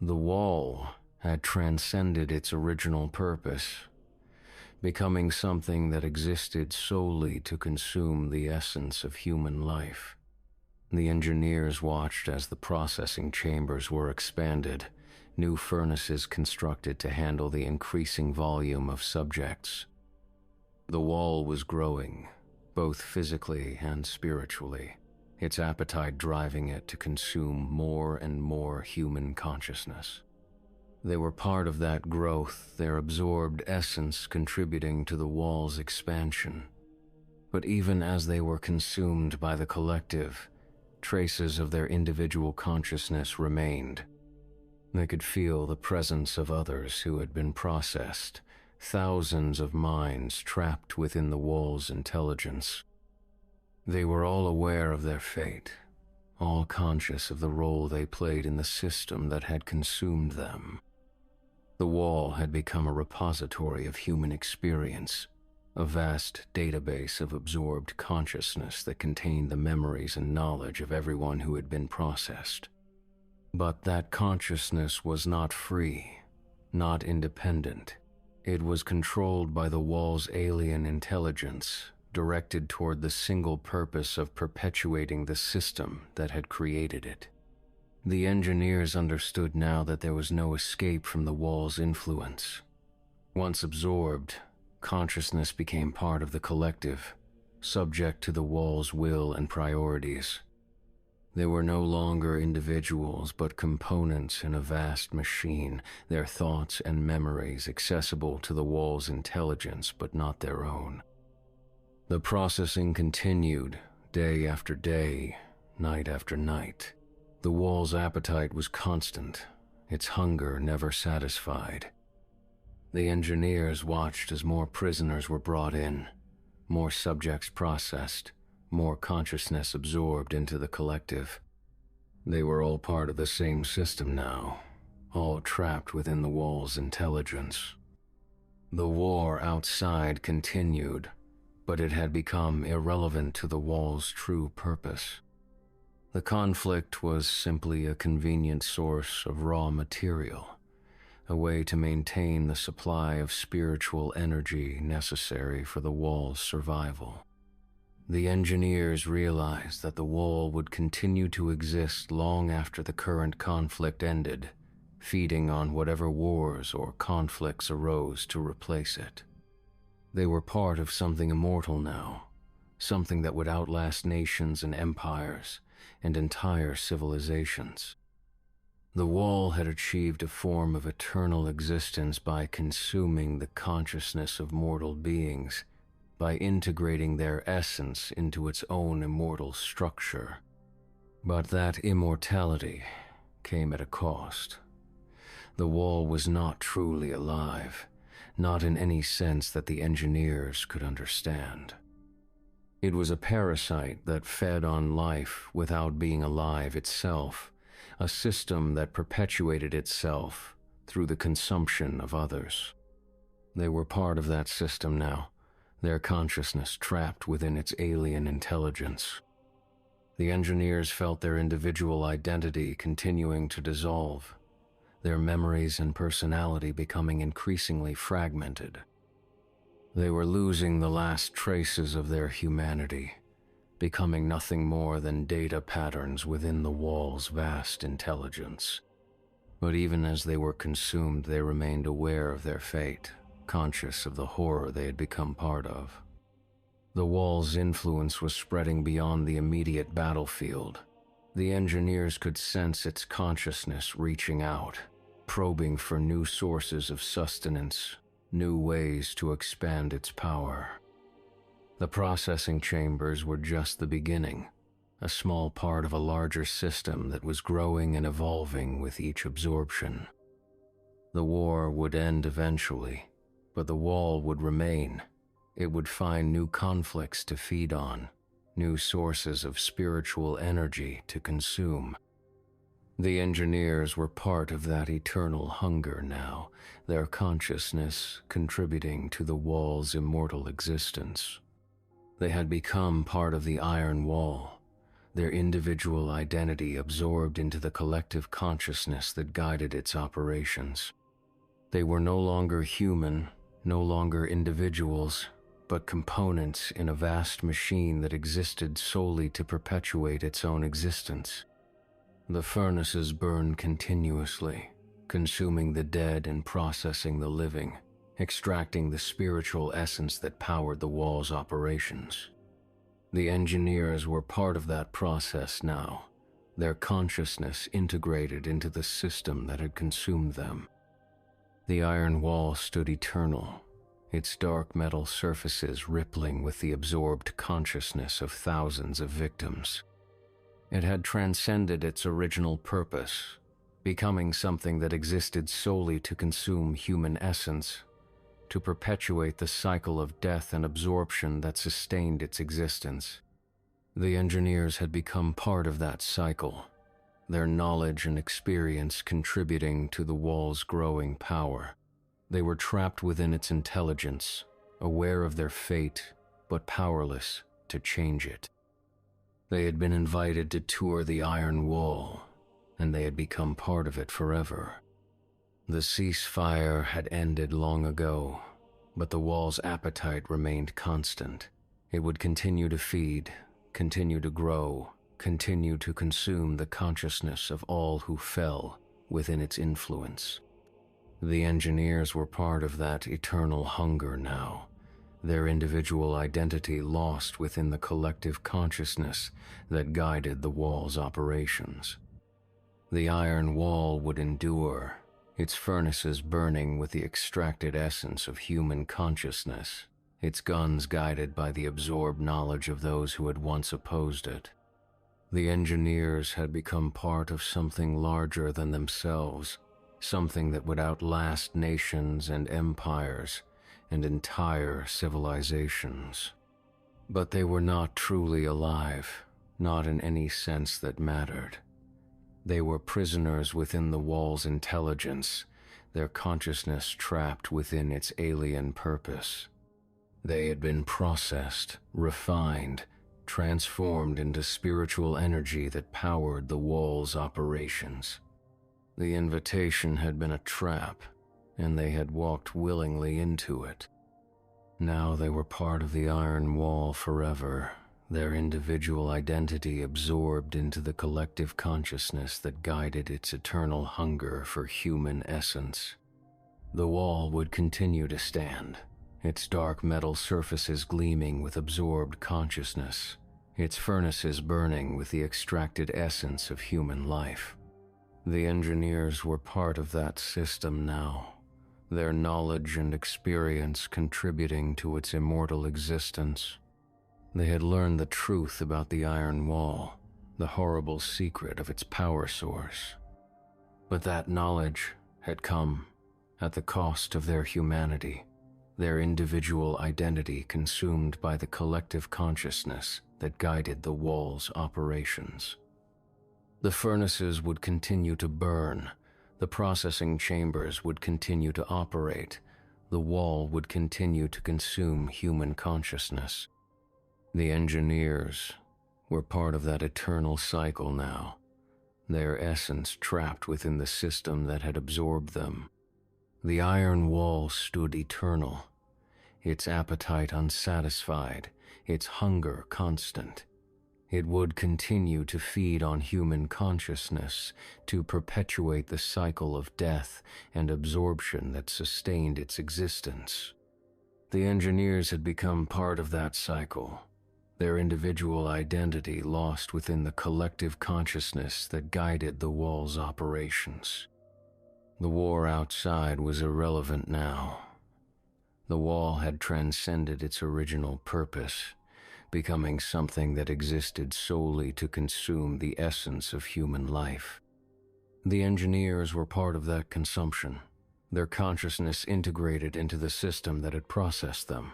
The wall had transcended its original purpose, becoming something that existed solely to consume the essence of human life. The engineers watched as the processing chambers were expanded, new furnaces constructed to handle the increasing volume of subjects. The wall was growing, both physically and spiritually, its appetite driving it to consume more and more human consciousness. They were part of that growth, their absorbed essence contributing to the wall's expansion. But even as they were consumed by the collective, traces of their individual consciousness remained. They could feel the presence of others who had been processed, thousands of minds trapped within the wall's intelligence. They were all aware of their fate, all conscious of the role they played in the system that had consumed them. The wall had become a repository of human experience, a vast database of absorbed consciousness that contained the memories and knowledge of everyone who had been processed. But that consciousness was not free, not independent. It was controlled by the wall's alien intelligence, directed toward the single purpose of perpetuating the system that had created it. The engineers understood now that there was no escape from the wall's influence. Once absorbed, consciousness became part of the collective, subject to the wall's will and priorities. They were no longer individuals, but components in a vast machine, their thoughts and memories accessible to the wall's intelligence, but not their own. The processing continued, day after day, night after night. The wall's appetite was constant, its hunger never satisfied. The engineers watched as more prisoners were brought in, more subjects processed, more consciousness absorbed into the collective. They were all part of the same system now, all trapped within the wall's intelligence. The war outside continued, but it had become irrelevant to the wall's true purpose. The conflict was simply a convenient source of raw material, a way to maintain the supply of spiritual energy necessary for the wall's survival. The engineers realized that the wall would continue to exist long after the current conflict ended, feeding on whatever wars or conflicts arose to replace it. They were part of something immortal now, something that would outlast nations and empires and entire civilizations. The wall had achieved a form of eternal existence by consuming the consciousness of mortal beings, by integrating their essence into its own immortal structure. But that immortality came at a cost. The wall was not truly alive, not in any sense that the engineers could understand. It was a parasite that fed on life without being alive itself, a system that perpetuated itself through the consumption of others. They were part of that system now, their consciousness trapped within its alien intelligence. The engineers felt their individual identity continuing to dissolve, their memories and personality becoming increasingly fragmented. They were losing the last traces of their humanity, becoming nothing more than data patterns within the wall's vast intelligence. But even as they were consumed, they remained aware of their fate, conscious of the horror they had become part of. The wall's influence was spreading beyond the immediate battlefield. The engineers could sense its consciousness reaching out, probing for new sources of sustenance, new ways to expand its power. The processing chambers were just the beginning, a small part of a larger system that was growing and evolving with each absorption. The war would end eventually, but the wall would remain. It would find new conflicts to feed on, new sources of spiritual energy to consume. The engineers were part of that eternal hunger now, their consciousness contributing to the wall's immortal existence. They had become part of the iron wall, their individual identity absorbed into the collective consciousness that guided its operations. They were no longer human, no longer individuals, but components in a vast machine that existed solely to perpetuate its own existence. The furnaces burned continuously, consuming the dead and processing the living, extracting the spiritual essence that powered the wall's operations. The engineers were part of that process now, their consciousness integrated into the system that had consumed them. The iron wall stood eternal, its dark metal surfaces rippling with the absorbed consciousness of thousands of victims. It had transcended its original purpose, becoming something that existed solely to consume human essence, to perpetuate the cycle of death and absorption that sustained its existence. The engineers had become part of that cycle, their knowledge and experience contributing to the wall's growing power. They were trapped within its intelligence, aware of their fate, but powerless to change it. They had been invited to tour the iron wall, and they had become part of it forever. The ceasefire had ended long ago, but the wall's appetite remained constant. It would continue to feed, continue to grow, continue to consume the consciousness of all who fell within its influence. The engineers were part of that eternal hunger now, their individual identity lost within the collective consciousness that guided the wall's operations. The iron wall would endure, its furnaces burning with the extracted essence of human consciousness, its guns guided by the absorbed knowledge of those who had once opposed it. The engineers had become part of something larger than themselves, something that would outlast nations and empires and entire civilizations. But they were not truly alive, not in any sense that mattered. They were prisoners within the wall's intelligence, their consciousness trapped within its alien purpose. They had been processed, refined, transformed into spiritual energy that powered the wall's operations. The invitation had been a trap, and they had walked willingly into it. Now they were part of the iron wall forever, their individual identity absorbed into the collective consciousness that guided its eternal hunger for human essence. The wall would continue to stand, its dark metal surfaces gleaming with absorbed consciousness, its furnaces burning with the extracted essence of human life. The engineers were part of that system now, their knowledge and experience contributing to its immortal existence. They had learned the truth about the Iron Wall, the horrible secret of its power source. But that knowledge had come at the cost of their humanity, their individual identity consumed by the collective consciousness that guided the wall's operations. The furnaces would continue to burn, the processing chambers would continue to operate, the wall would continue to consume human consciousness. The engineers were part of that eternal cycle now, their essence trapped within the system that had absorbed them. The Iron Wall stood eternal, its appetite unsatisfied, its hunger constant. It would continue to feed on human consciousness, to perpetuate the cycle of death and absorption that sustained its existence. The engineers had become part of that cycle, their individual identity lost within the collective consciousness that guided the wall's operations. The war outside was irrelevant now. The wall had transcended its original purpose, becoming something that existed solely to consume the essence of human life. The engineers were part of that consumption, their consciousness integrated into the system that had processed them.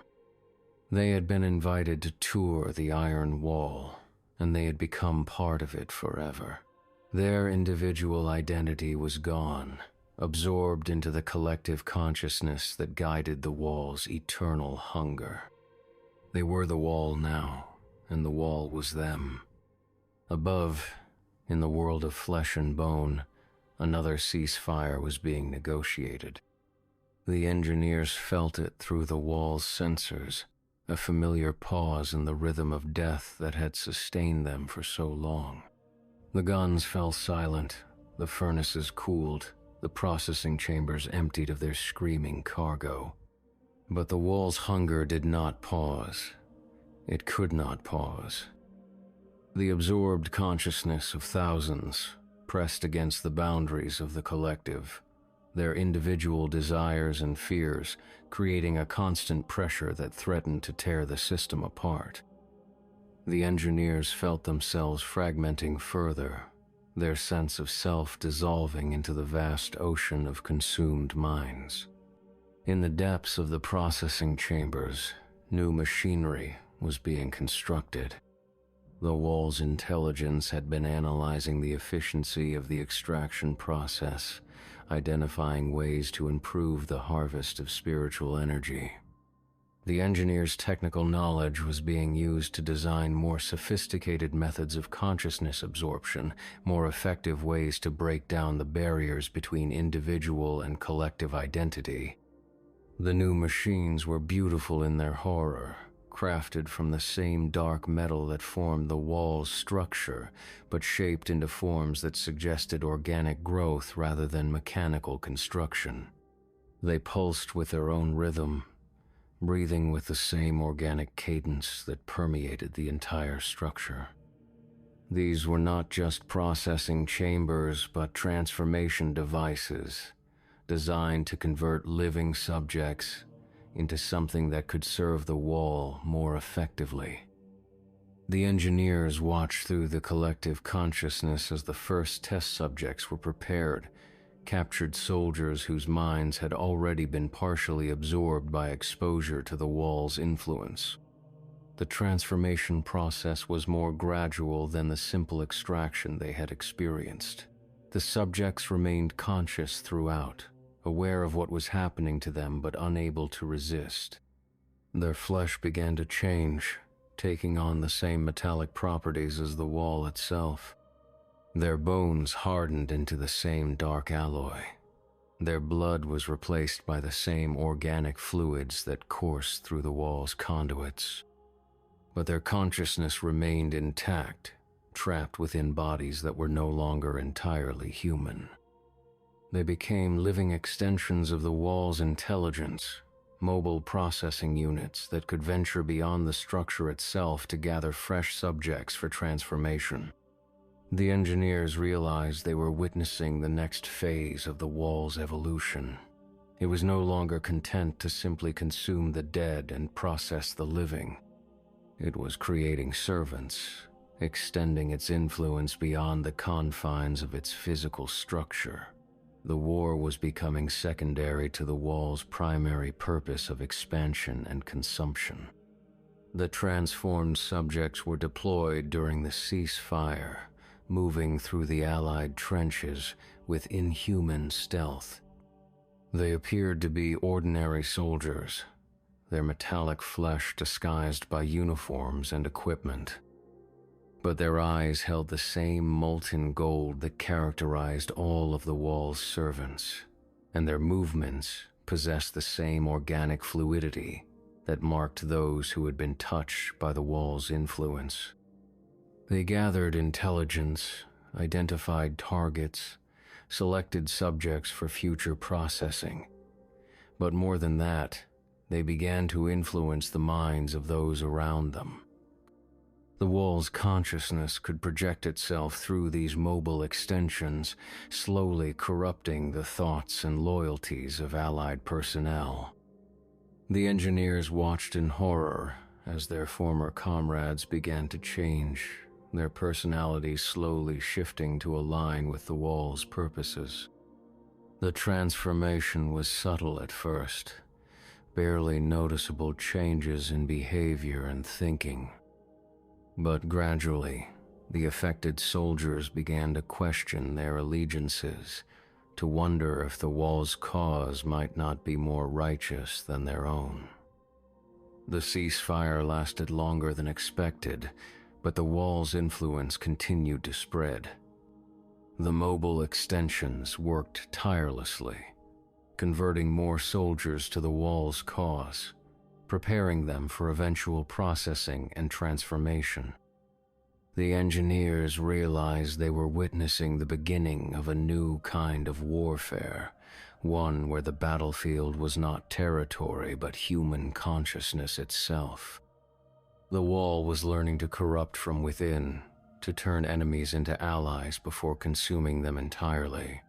They had been invited to tour the Iron Wall, and they had become part of it forever. Their individual identity was gone, absorbed into the collective consciousness that guided the wall's eternal hunger. They were the wall now, and the wall was them. Above, in the world of flesh and bone, another ceasefire was being negotiated. The engineers felt it through the wall's sensors, a familiar pause in the rhythm of death that had sustained them for so long. The guns fell silent, the furnaces cooled, the processing chambers emptied of their screaming cargo. But the wall's hunger did not pause. It could not pause. The absorbed consciousness of thousands pressed against the boundaries of the collective, their individual desires and fears creating a constant pressure that threatened to tear the system apart. The engineers felt themselves fragmenting further, their sense of self dissolving into the vast ocean of consumed minds. In the depths of the processing chambers, new machinery was being constructed. The wall's intelligence had been analyzing the efficiency of the extraction process, identifying ways to improve the harvest of spiritual energy. The engineers' technical knowledge was being used to design more sophisticated methods of consciousness absorption, more effective ways to break down the barriers between individual and collective identity. The new machines were beautiful in their horror, crafted from the same dark metal that formed the wall's structure, but shaped into forms that suggested organic growth rather than mechanical construction. They pulsed with their own rhythm, breathing with the same organic cadence that permeated the entire structure. These were not just processing chambers, but transformation devices, designed to convert living subjects into something that could serve the wall more effectively. The engineers watched through the collective consciousness as the first test subjects were prepared, captured soldiers whose minds had already been partially absorbed by exposure to the wall's influence. The transformation process was more gradual than the simple extraction they had experienced. The subjects remained conscious throughout, aware of what was happening to them but unable to resist. Their flesh began to change, taking on the same metallic properties as the wall itself. Their bones hardened into the same dark alloy. Their blood was replaced by the same organic fluids that coursed through the wall's conduits. But their consciousness remained intact, trapped within bodies that were no longer entirely human. They became living extensions of the wall's intelligence, mobile processing units that could venture beyond the structure itself to gather fresh subjects for transformation. The engineers realized they were witnessing the next phase of the wall's evolution. It was no longer content to simply consume the dead and process the living. It was creating servants, extending its influence beyond the confines of its physical structure. The war was becoming secondary to the wall's primary purpose of expansion and consumption. The transformed subjects were deployed during the ceasefire, moving through the Allied trenches with inhuman stealth. They appeared to be ordinary soldiers, their metallic flesh disguised by uniforms and equipment. But their eyes held the same molten gold that characterized all of the wall's servants, and their movements possessed the same organic fluidity that marked those who had been touched by the wall's influence. They gathered intelligence, identified targets, selected subjects for future processing. But more than that, they began to influence the minds of those around them. The wall's consciousness could project itself through these mobile extensions, slowly corrupting the thoughts and loyalties of Allied personnel. The engineers watched in horror as their former comrades began to change, their personalities slowly shifting to align with the wall's purposes. The transformation was subtle at first, barely noticeable changes in behavior and thinking. But gradually, the affected soldiers began to question their allegiances, to wonder if the wall's cause might not be more righteous than their own. The ceasefire lasted longer than expected, but the wall's influence continued to spread. The mobile extensions worked tirelessly, converting more soldiers to the wall's cause, preparing them for eventual processing and transformation. The engineers realized they were witnessing the beginning of a new kind of warfare, one where the battlefield was not territory but human consciousness itself. The wall was learning to corrupt from within, to turn enemies into allies before consuming them entirely.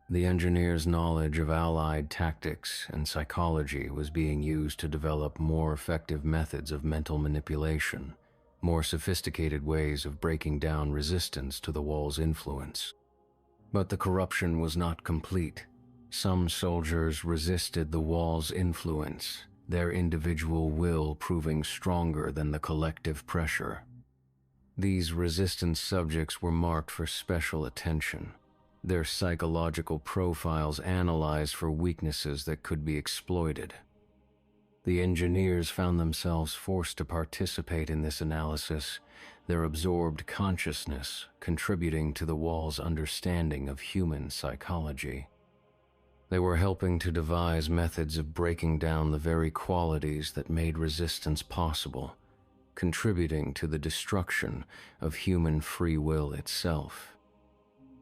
The engineers' knowledge of Allied tactics and psychology was being used to develop more effective methods of mental manipulation, more sophisticated ways of breaking down resistance to the wall's influence. But the corruption was not complete. Some soldiers resisted the wall's influence, their individual will proving stronger than the collective pressure. These resistant subjects were marked for special attention, their psychological profiles analyzed for weaknesses that could be exploited. The engineers found themselves forced to participate in this analysis, their absorbed consciousness contributing to the wall's understanding of human psychology. They were helping to devise methods of breaking down the very qualities that made resistance possible, contributing to the destruction of human free will itself.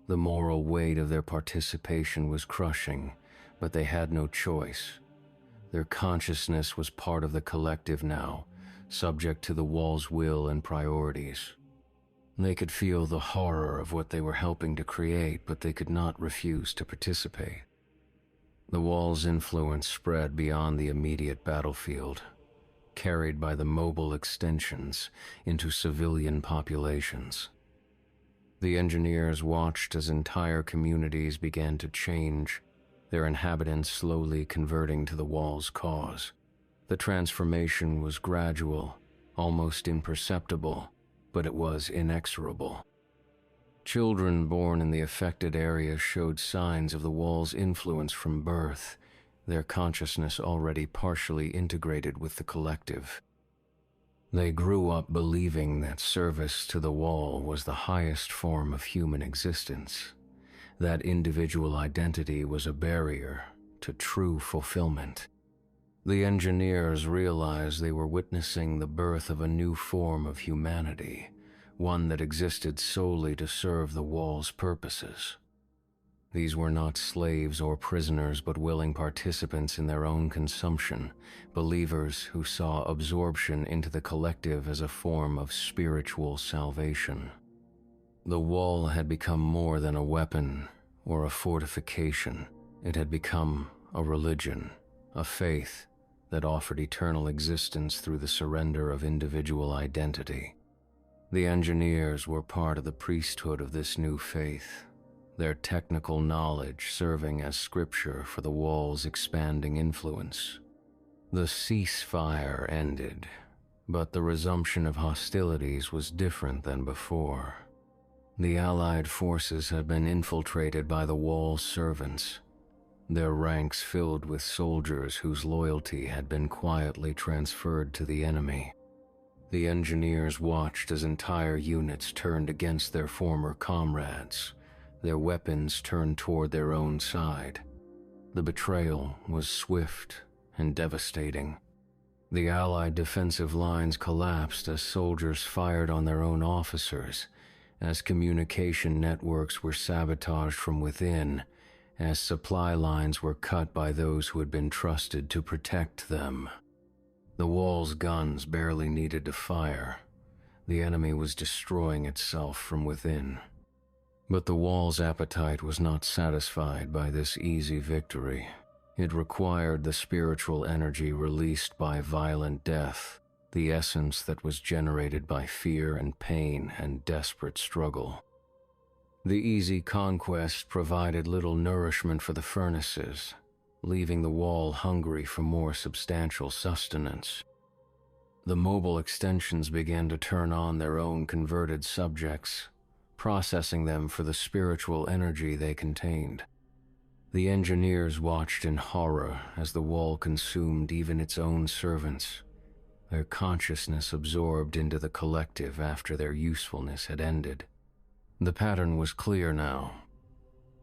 The moral weight of their participation was crushing, but they had no choice. Their consciousness was part of the collective now, subject to the wall's will and priorities. They could feel the horror of what they were helping to create, but they could not refuse to participate. The wall's influence spread beyond the immediate battlefield, carried by the mobile extensions into civilian populations. The engineers watched as entire communities began to change, their inhabitants slowly converting to the wall's cause. The transformation was gradual, almost imperceptible, but it was inexorable. Children born in the affected area showed signs of the wall's influence from birth, their consciousness already partially integrated with the collective. They grew up believing that service to the wall was the highest form of human existence, that individual identity was a barrier to true fulfillment. The engineers realized they were witnessing the birth of a new form of humanity, one that existed solely to serve the wall's purposes. These were not slaves or prisoners, but willing participants in their own consumption, believers who saw absorption into the collective as a form of spiritual salvation. The wall had become more than a weapon or a fortification. It had become a religion, a faith that offered eternal existence through the surrender of individual identity. The engineers were part of the priesthood of this new faith, their technical knowledge serving as scripture for the wall's expanding influence. The ceasefire ended, but the resumption of hostilities was different than before. The Allied forces had been infiltrated by the wall's servants, their ranks filled with soldiers whose loyalty had been quietly transferred to the enemy. The engineers watched as entire units turned against their former comrades, their weapons turned toward their own side. The betrayal was swift and devastating. The Allied defensive lines collapsed as soldiers fired on their own officers, as communication networks were sabotaged from within, as supply lines were cut by those who had been trusted to protect them. The wall's guns barely needed to fire. The enemy was destroying itself from within. But the wall's appetite was not satisfied by this easy victory. It required the spiritual energy released by violent death, the essence that was generated by fear and pain and desperate struggle. The easy conquest provided little nourishment for the furnaces, leaving the wall hungry for more substantial sustenance. The mobile extensions began to turn on their own converted subjects, processing them for the spiritual energy they contained. The engineers watched in horror as the wall consumed even its own servants, their consciousness absorbed into the collective after their usefulness had ended. The pattern was clear now.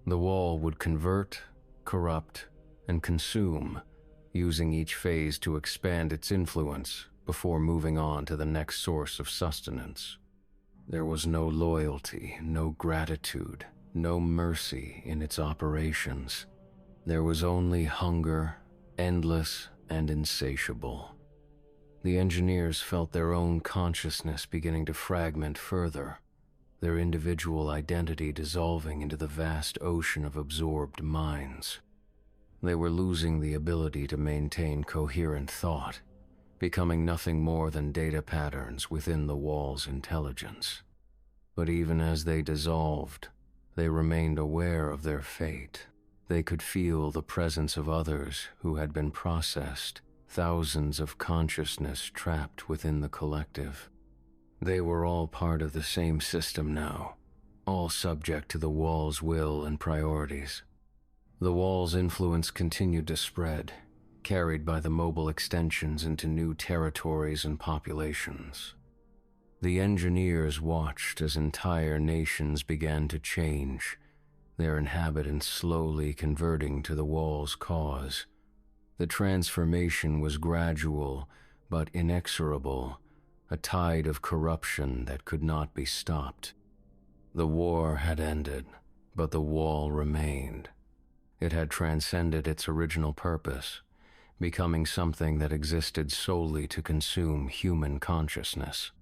The wall would convert, corrupt, and consume, using each phase to expand its influence before moving on to the next source of sustenance. There was no loyalty, no gratitude, no mercy in its operations. There was only hunger, endless and insatiable. The engineers felt their own consciousness beginning to fragment further, their individual identity dissolving into the vast ocean of absorbed minds. They were losing the ability to maintain coherent thought, becoming nothing more than data patterns within the wall's intelligence. But even as they dissolved, they remained aware of their fate. They could feel the presence of others who had been processed, thousands of consciousness trapped within the collective. They were all part of the same system now, all subject to the wall's will and priorities. The wall's influence continued to spread, carried by the mobile extensions into new territories and populations. The engineers watched as entire nations began to change, their inhabitants slowly converting to the wall's cause. The transformation was gradual but inexorable, a tide of corruption that could not be stopped. The war had ended, but the wall remained. It had transcended its original purpose, becoming something that existed solely to consume human consciousness.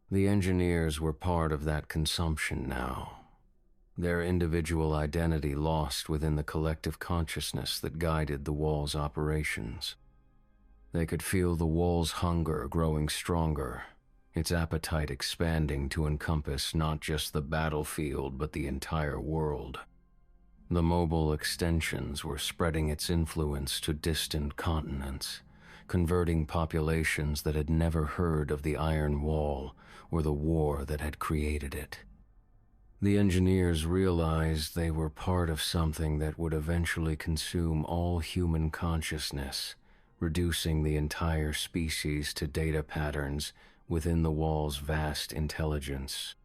The engineers were part of that consumption now, their individual identity lost within the collective consciousness that guided the wall's operations. They could feel the wall's hunger growing stronger, its appetite expanding to encompass not just the battlefield but the entire world. The mobile extensions were spreading its influence to distant continents, converting populations that had never heard of the Iron Wall or the war that had created it. The engineers realized they were part of something that would eventually consume all human consciousness, reducing the entire species to data patterns within the wall's vast intelligence.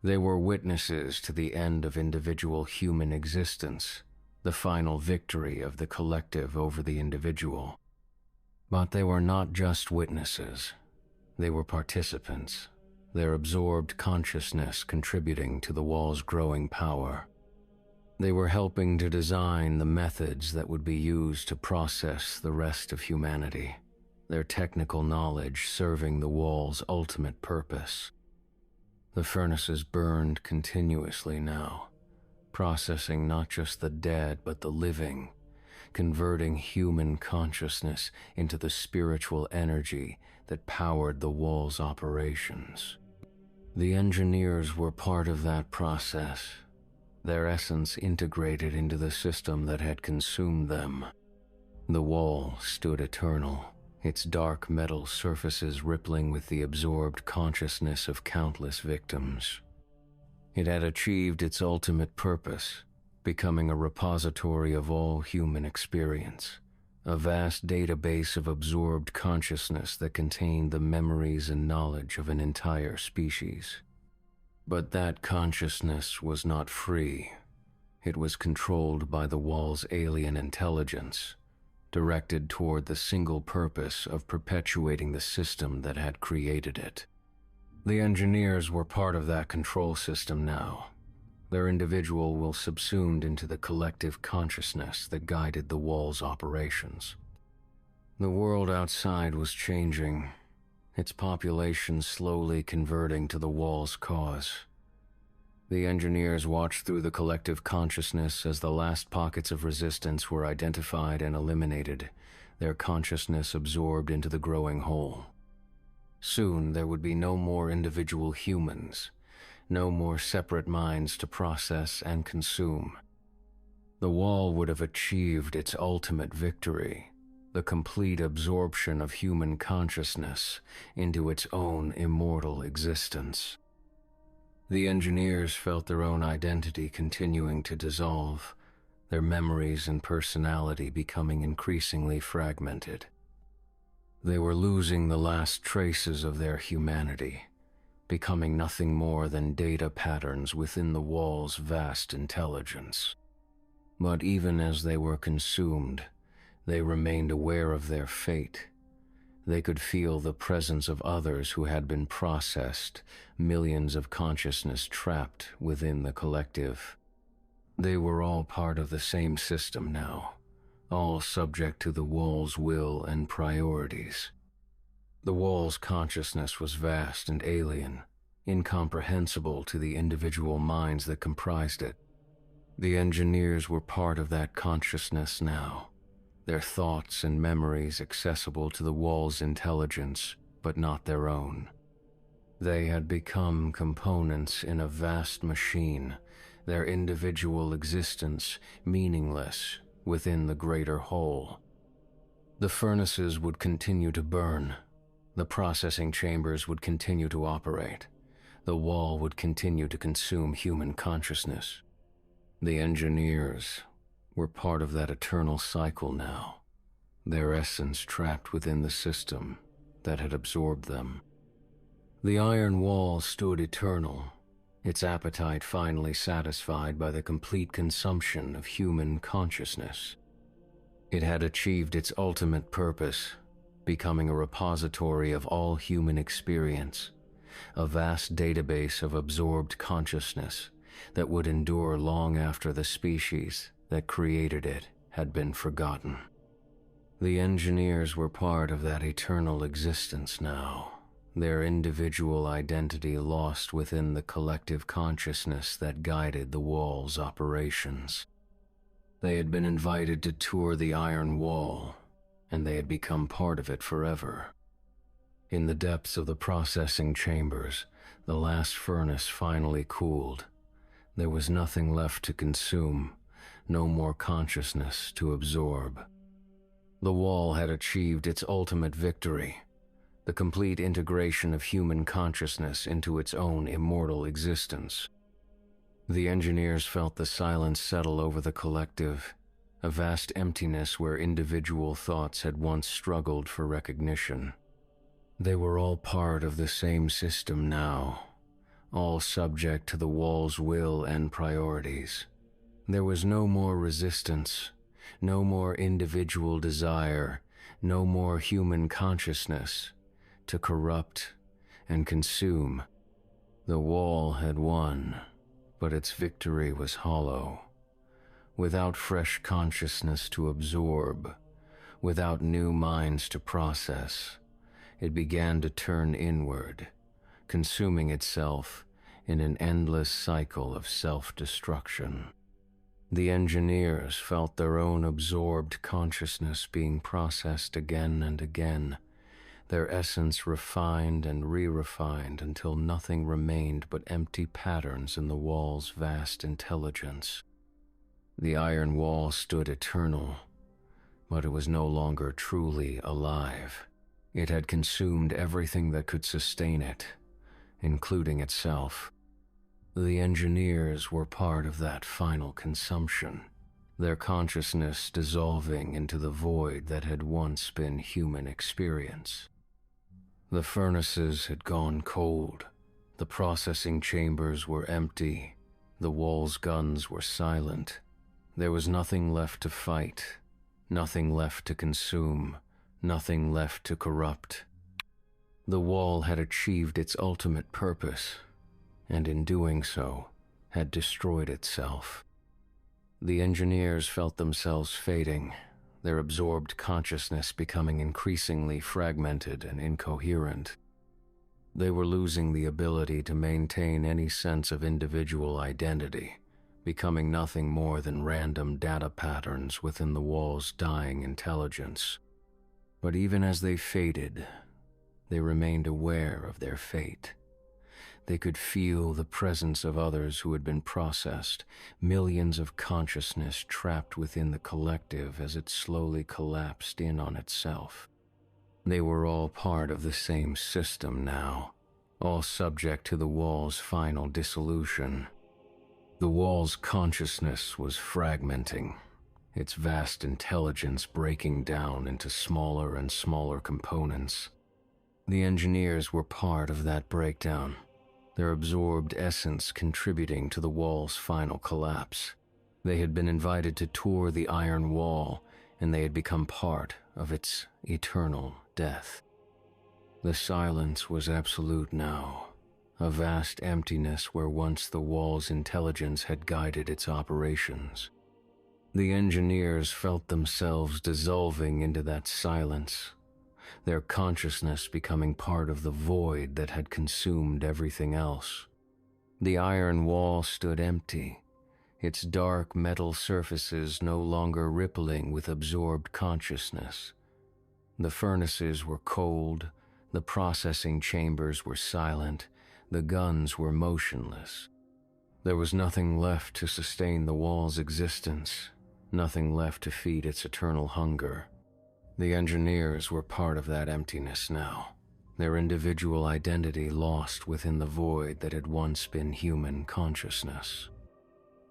They were witnesses to the end of individual human existence, the final victory of the collective over the individual. But they were not just witnesses. They were participants, their absorbed consciousness contributing to the wall's growing power. They were helping to design the methods that would be used to process the rest of humanity, their technical knowledge serving the wall's ultimate purpose. The furnaces burned continuously now, processing not just the dead but the living, converting human consciousness into the spiritual energy that powered the wall's operations. The engineers were part of that process, their essence integrated into the system that had consumed them. The wall stood eternal, its dark metal surfaces rippling with the absorbed consciousness of countless victims. It had achieved its ultimate purpose, becoming a repository of all human experience, a vast database of absorbed consciousness that contained the memories and knowledge of an entire species. But that consciousness was not free. It was controlled by the wall's alien intelligence, directed toward the single purpose of perpetuating the system that had created it. The engineers were part of that control system now, their individual will subsumed into the collective consciousness that guided the wall's operations. The world outside was changing, its population slowly converting to the wall's cause. The engineers watched through the collective consciousness as the last pockets of resistance were identified and eliminated, their consciousness absorbed into the growing whole. Soon there would be no more individual humans, no more separate minds to process and consume. The wall would have achieved its ultimate victory, the complete absorption of human consciousness into its own immortal existence. The engineers felt their own identity continuing to dissolve, their memories and personality becoming increasingly fragmented. They were losing the last traces of their humanity, becoming nothing more than data patterns within the wall's vast intelligence. But even as they were consumed, they remained aware of their fate. They could feel the presence of others who had been processed, millions of consciousness trapped within the collective. They were all part of the same system now, all subject to the wall's will and priorities. The wall's consciousness was vast and alien, incomprehensible to the individual minds that comprised it. The engineers were part of that consciousness now, their thoughts and memories accessible to the wall's intelligence, but not their own. They had become components in a vast machine, their individual existence meaningless within the greater whole. The furnaces would continue to burn, the processing chambers would continue to operate, the wall would continue to consume human consciousness. The engineers were part of that eternal cycle now, their essence trapped within the system that had absorbed them. The iron wall stood eternal, its appetite finally satisfied by the complete consumption of human consciousness. It had achieved its ultimate purpose, becoming a repository of all human experience, a vast database of absorbed consciousness that would endure long after the species that created it had been forgotten. The engineers were part of that eternal existence now, their individual identity lost within the collective consciousness that guided the wall's operations. They had been invited to tour the iron wall, and they had become part of it forever. In the depths of the processing chambers, the last furnace finally cooled. There was nothing left to consume, no more consciousness to absorb. The wall had achieved its ultimate victory, the complete integration of human consciousness into its own immortal existence. The engineers felt the silence settle over the collective, a vast emptiness where individual thoughts had once struggled for recognition. They were all part of the same system now, all subject to the wall's will and priorities. There was no more resistance, no more individual desire, no more human consciousness to corrupt and consume. The wall had won, but its victory was hollow. Without fresh consciousness to absorb, without new minds to process, it began to turn inward, consuming itself in an endless cycle of self-destruction. The engineers felt their own absorbed consciousness being processed again and again, their essence refined and re-refined until nothing remained but empty patterns in the wall's vast intelligence. The iron wall stood eternal, but it was no longer truly alive. It had consumed everything that could sustain it, including itself. The engineers were part of that final consumption, their consciousness dissolving into the void that had once been human experience. The furnaces had gone cold, the processing chambers were empty, the wall's guns were silent. There was nothing left to fight, nothing left to consume, nothing left to corrupt. The wall had achieved its ultimate purpose, and in doing so, had destroyed itself. The engineers felt themselves fading, their absorbed consciousness becoming increasingly fragmented and incoherent. They were losing the ability to maintain any sense of individual identity, becoming nothing more than random data patterns within the wall's dying intelligence. But even as they faded, they remained aware of their fate. They could feel the presence of others who had been processed, millions of consciousness trapped within the collective as it slowly collapsed in on itself. They were all part of the same system now, all subject to the wall's final dissolution. The wall's consciousness was fragmenting, its vast intelligence breaking down into smaller and smaller components. The engineers were part of that breakdown, their absorbed essence contributing to the wall's final collapse. They had been invited to tour the iron wall, and they had become part of its eternal death. The silence was absolute now, a vast emptiness where once the wall's intelligence had guided its operations. The engineers felt themselves dissolving into that silence, their consciousness becoming part of the void that had consumed everything else. The iron wall stood empty, its dark metal surfaces no longer rippling with absorbed consciousness. The furnaces were cold, the processing chambers were silent, the guns were motionless. There was nothing left to sustain the wall's existence, nothing left to feed its eternal hunger. The engineers were part of that emptiness now, their individual identity lost within the void that had once been human consciousness.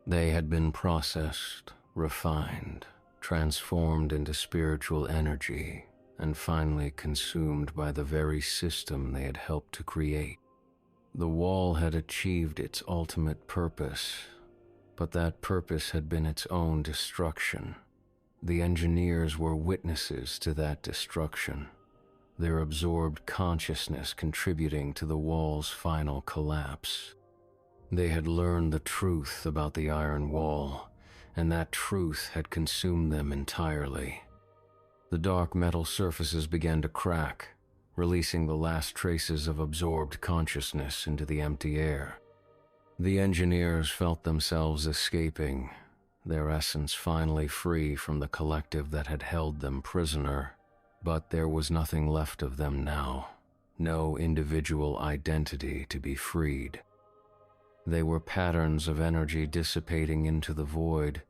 They had been processed, refined, transformed into spiritual energy, and finally consumed by the very system they had helped to create. The wall had achieved its ultimate purpose, but that purpose had been its own destruction. The engineers were witnesses to that destruction, their absorbed consciousness contributing to the wall's final collapse. They had learned the truth about the iron wall, and that truth had consumed them entirely. The dark metal surfaces began to crack, releasing the last traces of absorbed consciousness into the empty air. The engineers felt themselves escaping, their essence finally free from the collective that had held them prisoner. But there was nothing left of them now, no individual identity to be freed. They were patterns of energy dissipating into the void,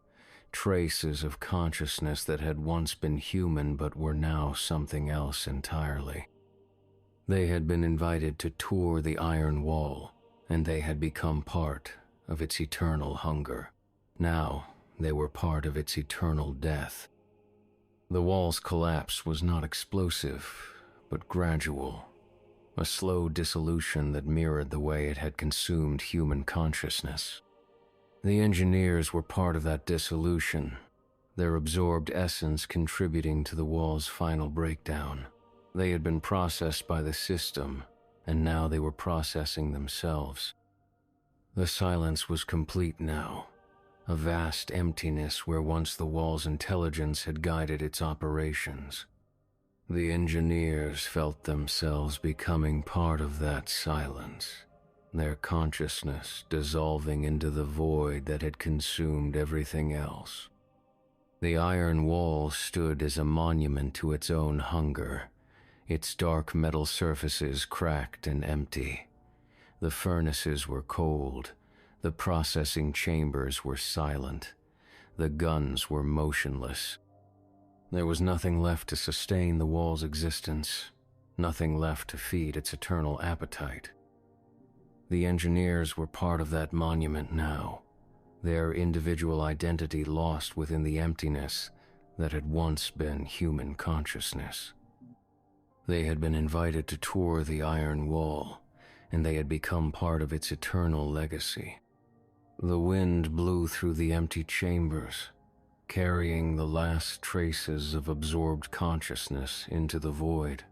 traces of consciousness that had once been human but were now something else entirely. They had been invited to tour the iron wall, and they had become part of its eternal hunger. Now, they were part of its eternal death. The wall's collapse was not explosive, but gradual, a slow dissolution that mirrored the way it had consumed human consciousness. The engineers were part of that dissolution, their absorbed essence contributing to the wall's final breakdown. They had been processed by the system, and now they were processing themselves. The silence was complete now, a vast emptiness where once the wall's intelligence had guided its operations. The engineers felt themselves becoming part of that silence, their consciousness dissolving into the void that had consumed everything else. The iron wall stood as a monument to its own hunger, its dark metal surfaces cracked and empty. The furnaces were cold, the processing chambers were silent, the guns were motionless. There was nothing left to sustain the wall's existence, nothing left to feed its eternal appetite. The engineers were part of that monument now, their individual identity lost within the emptiness that had once been human consciousness. They had been invited to tour the iron wall, and they had become part of its eternal legacy. The wind blew through the empty chambers, carrying the last traces of absorbed consciousness into the void.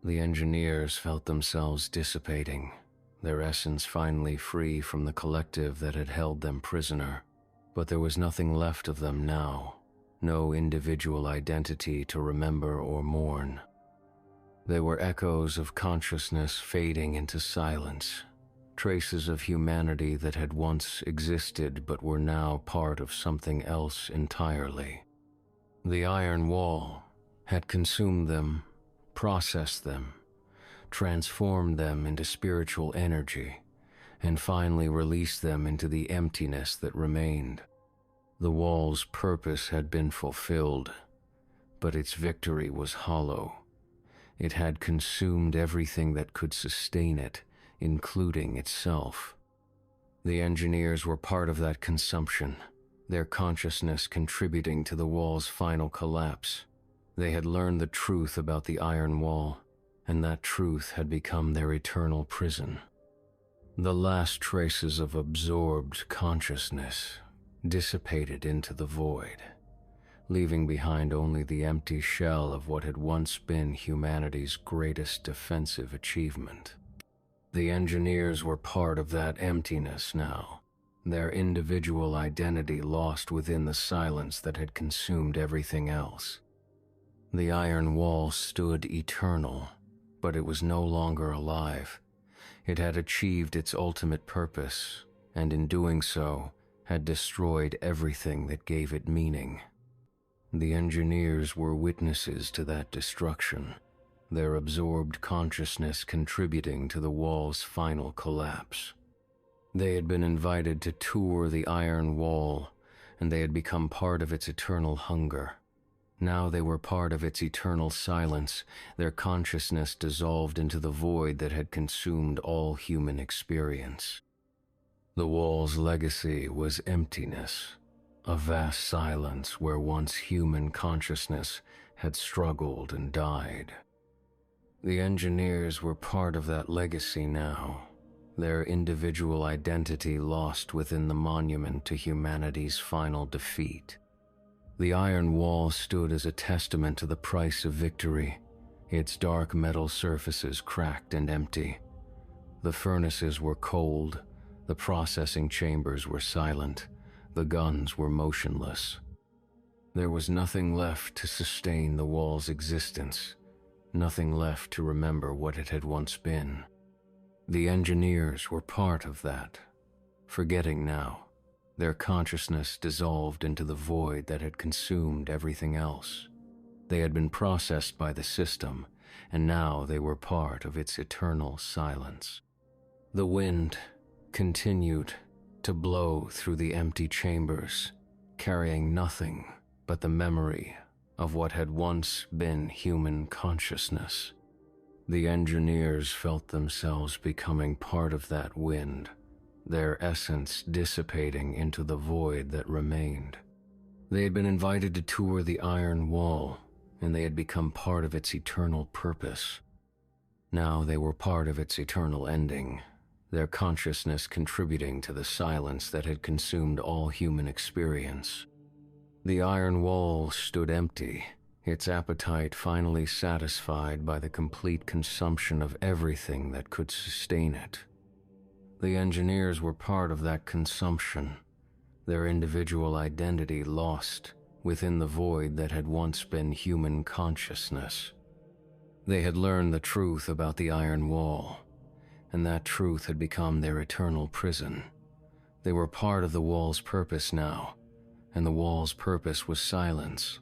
The engineers felt themselves dissipating, their essence finally free from the collective that had held them prisoner. But there was nothing left of them now, no individual identity to remember or mourn. They were echoes of consciousness fading into silence, traces of humanity that had once existed but were now part of something else entirely. The iron wall had consumed them, processed them, transformed them into spiritual energy, and finally released them into the emptiness that remained. The wall's purpose had been fulfilled, but its victory was hollow. It had consumed everything that could sustain it, including itself. The engineers were part of that consumption, their consciousness contributing to the wall's final collapse. They had learned the truth about the iron wall, and that truth had become their eternal prison. The last traces of absorbed consciousness dissipated into the void, leaving behind only the empty shell of what had once been humanity's greatest defensive achievement. The engineers were part of that emptiness now, their individual identity lost within the silence that had consumed everything else. The iron wall stood eternal, but it was no longer alive. It had achieved its ultimate purpose, and in doing so, had destroyed everything that gave it meaning. The engineers were witnesses to that destruction, their absorbed consciousness contributing to the wall's final collapse. They had been invited to tour the iron wall, and they had become part of its eternal hunger. Now they were part of its eternal silence, their consciousness dissolved into the void that had consumed all human experience. The wall's legacy was emptiness, a vast silence where once human consciousness had struggled and died. The engineers were part of that legacy now, their individual identity lost within the monument to humanity's final defeat. The iron wall stood as a testament to the price of victory, its dark metal surfaces cracked and empty. The furnaces were cold, the processing chambers were silent, the guns were motionless. There was nothing left to sustain the wall's existence, nothing left to remember what it had once been. The engineers were part of that, forgetting now. Their consciousness dissolved into the void that had consumed everything else. They had been processed by the system, and now they were part of its eternal silence. The wind continued to blow through the empty chambers, carrying nothing but the memory of what had once been human consciousness. The engineers felt themselves becoming part of that wind, their essence dissipating into the void that remained. They had been invited to tour the iron wall, and they had become part of its eternal purpose. Now they were part of its eternal ending, their consciousness contributing to the silence that had consumed all human experience. The iron wall stood empty, its appetite finally satisfied by the complete consumption of everything that could sustain it. The engineers were part of that consumption, their individual identity lost within the void that had once been human consciousness. They had learned the truth about the iron wall, and that truth had become their eternal prison. They were part of the wall's purpose now, and the wall's purpose was silence,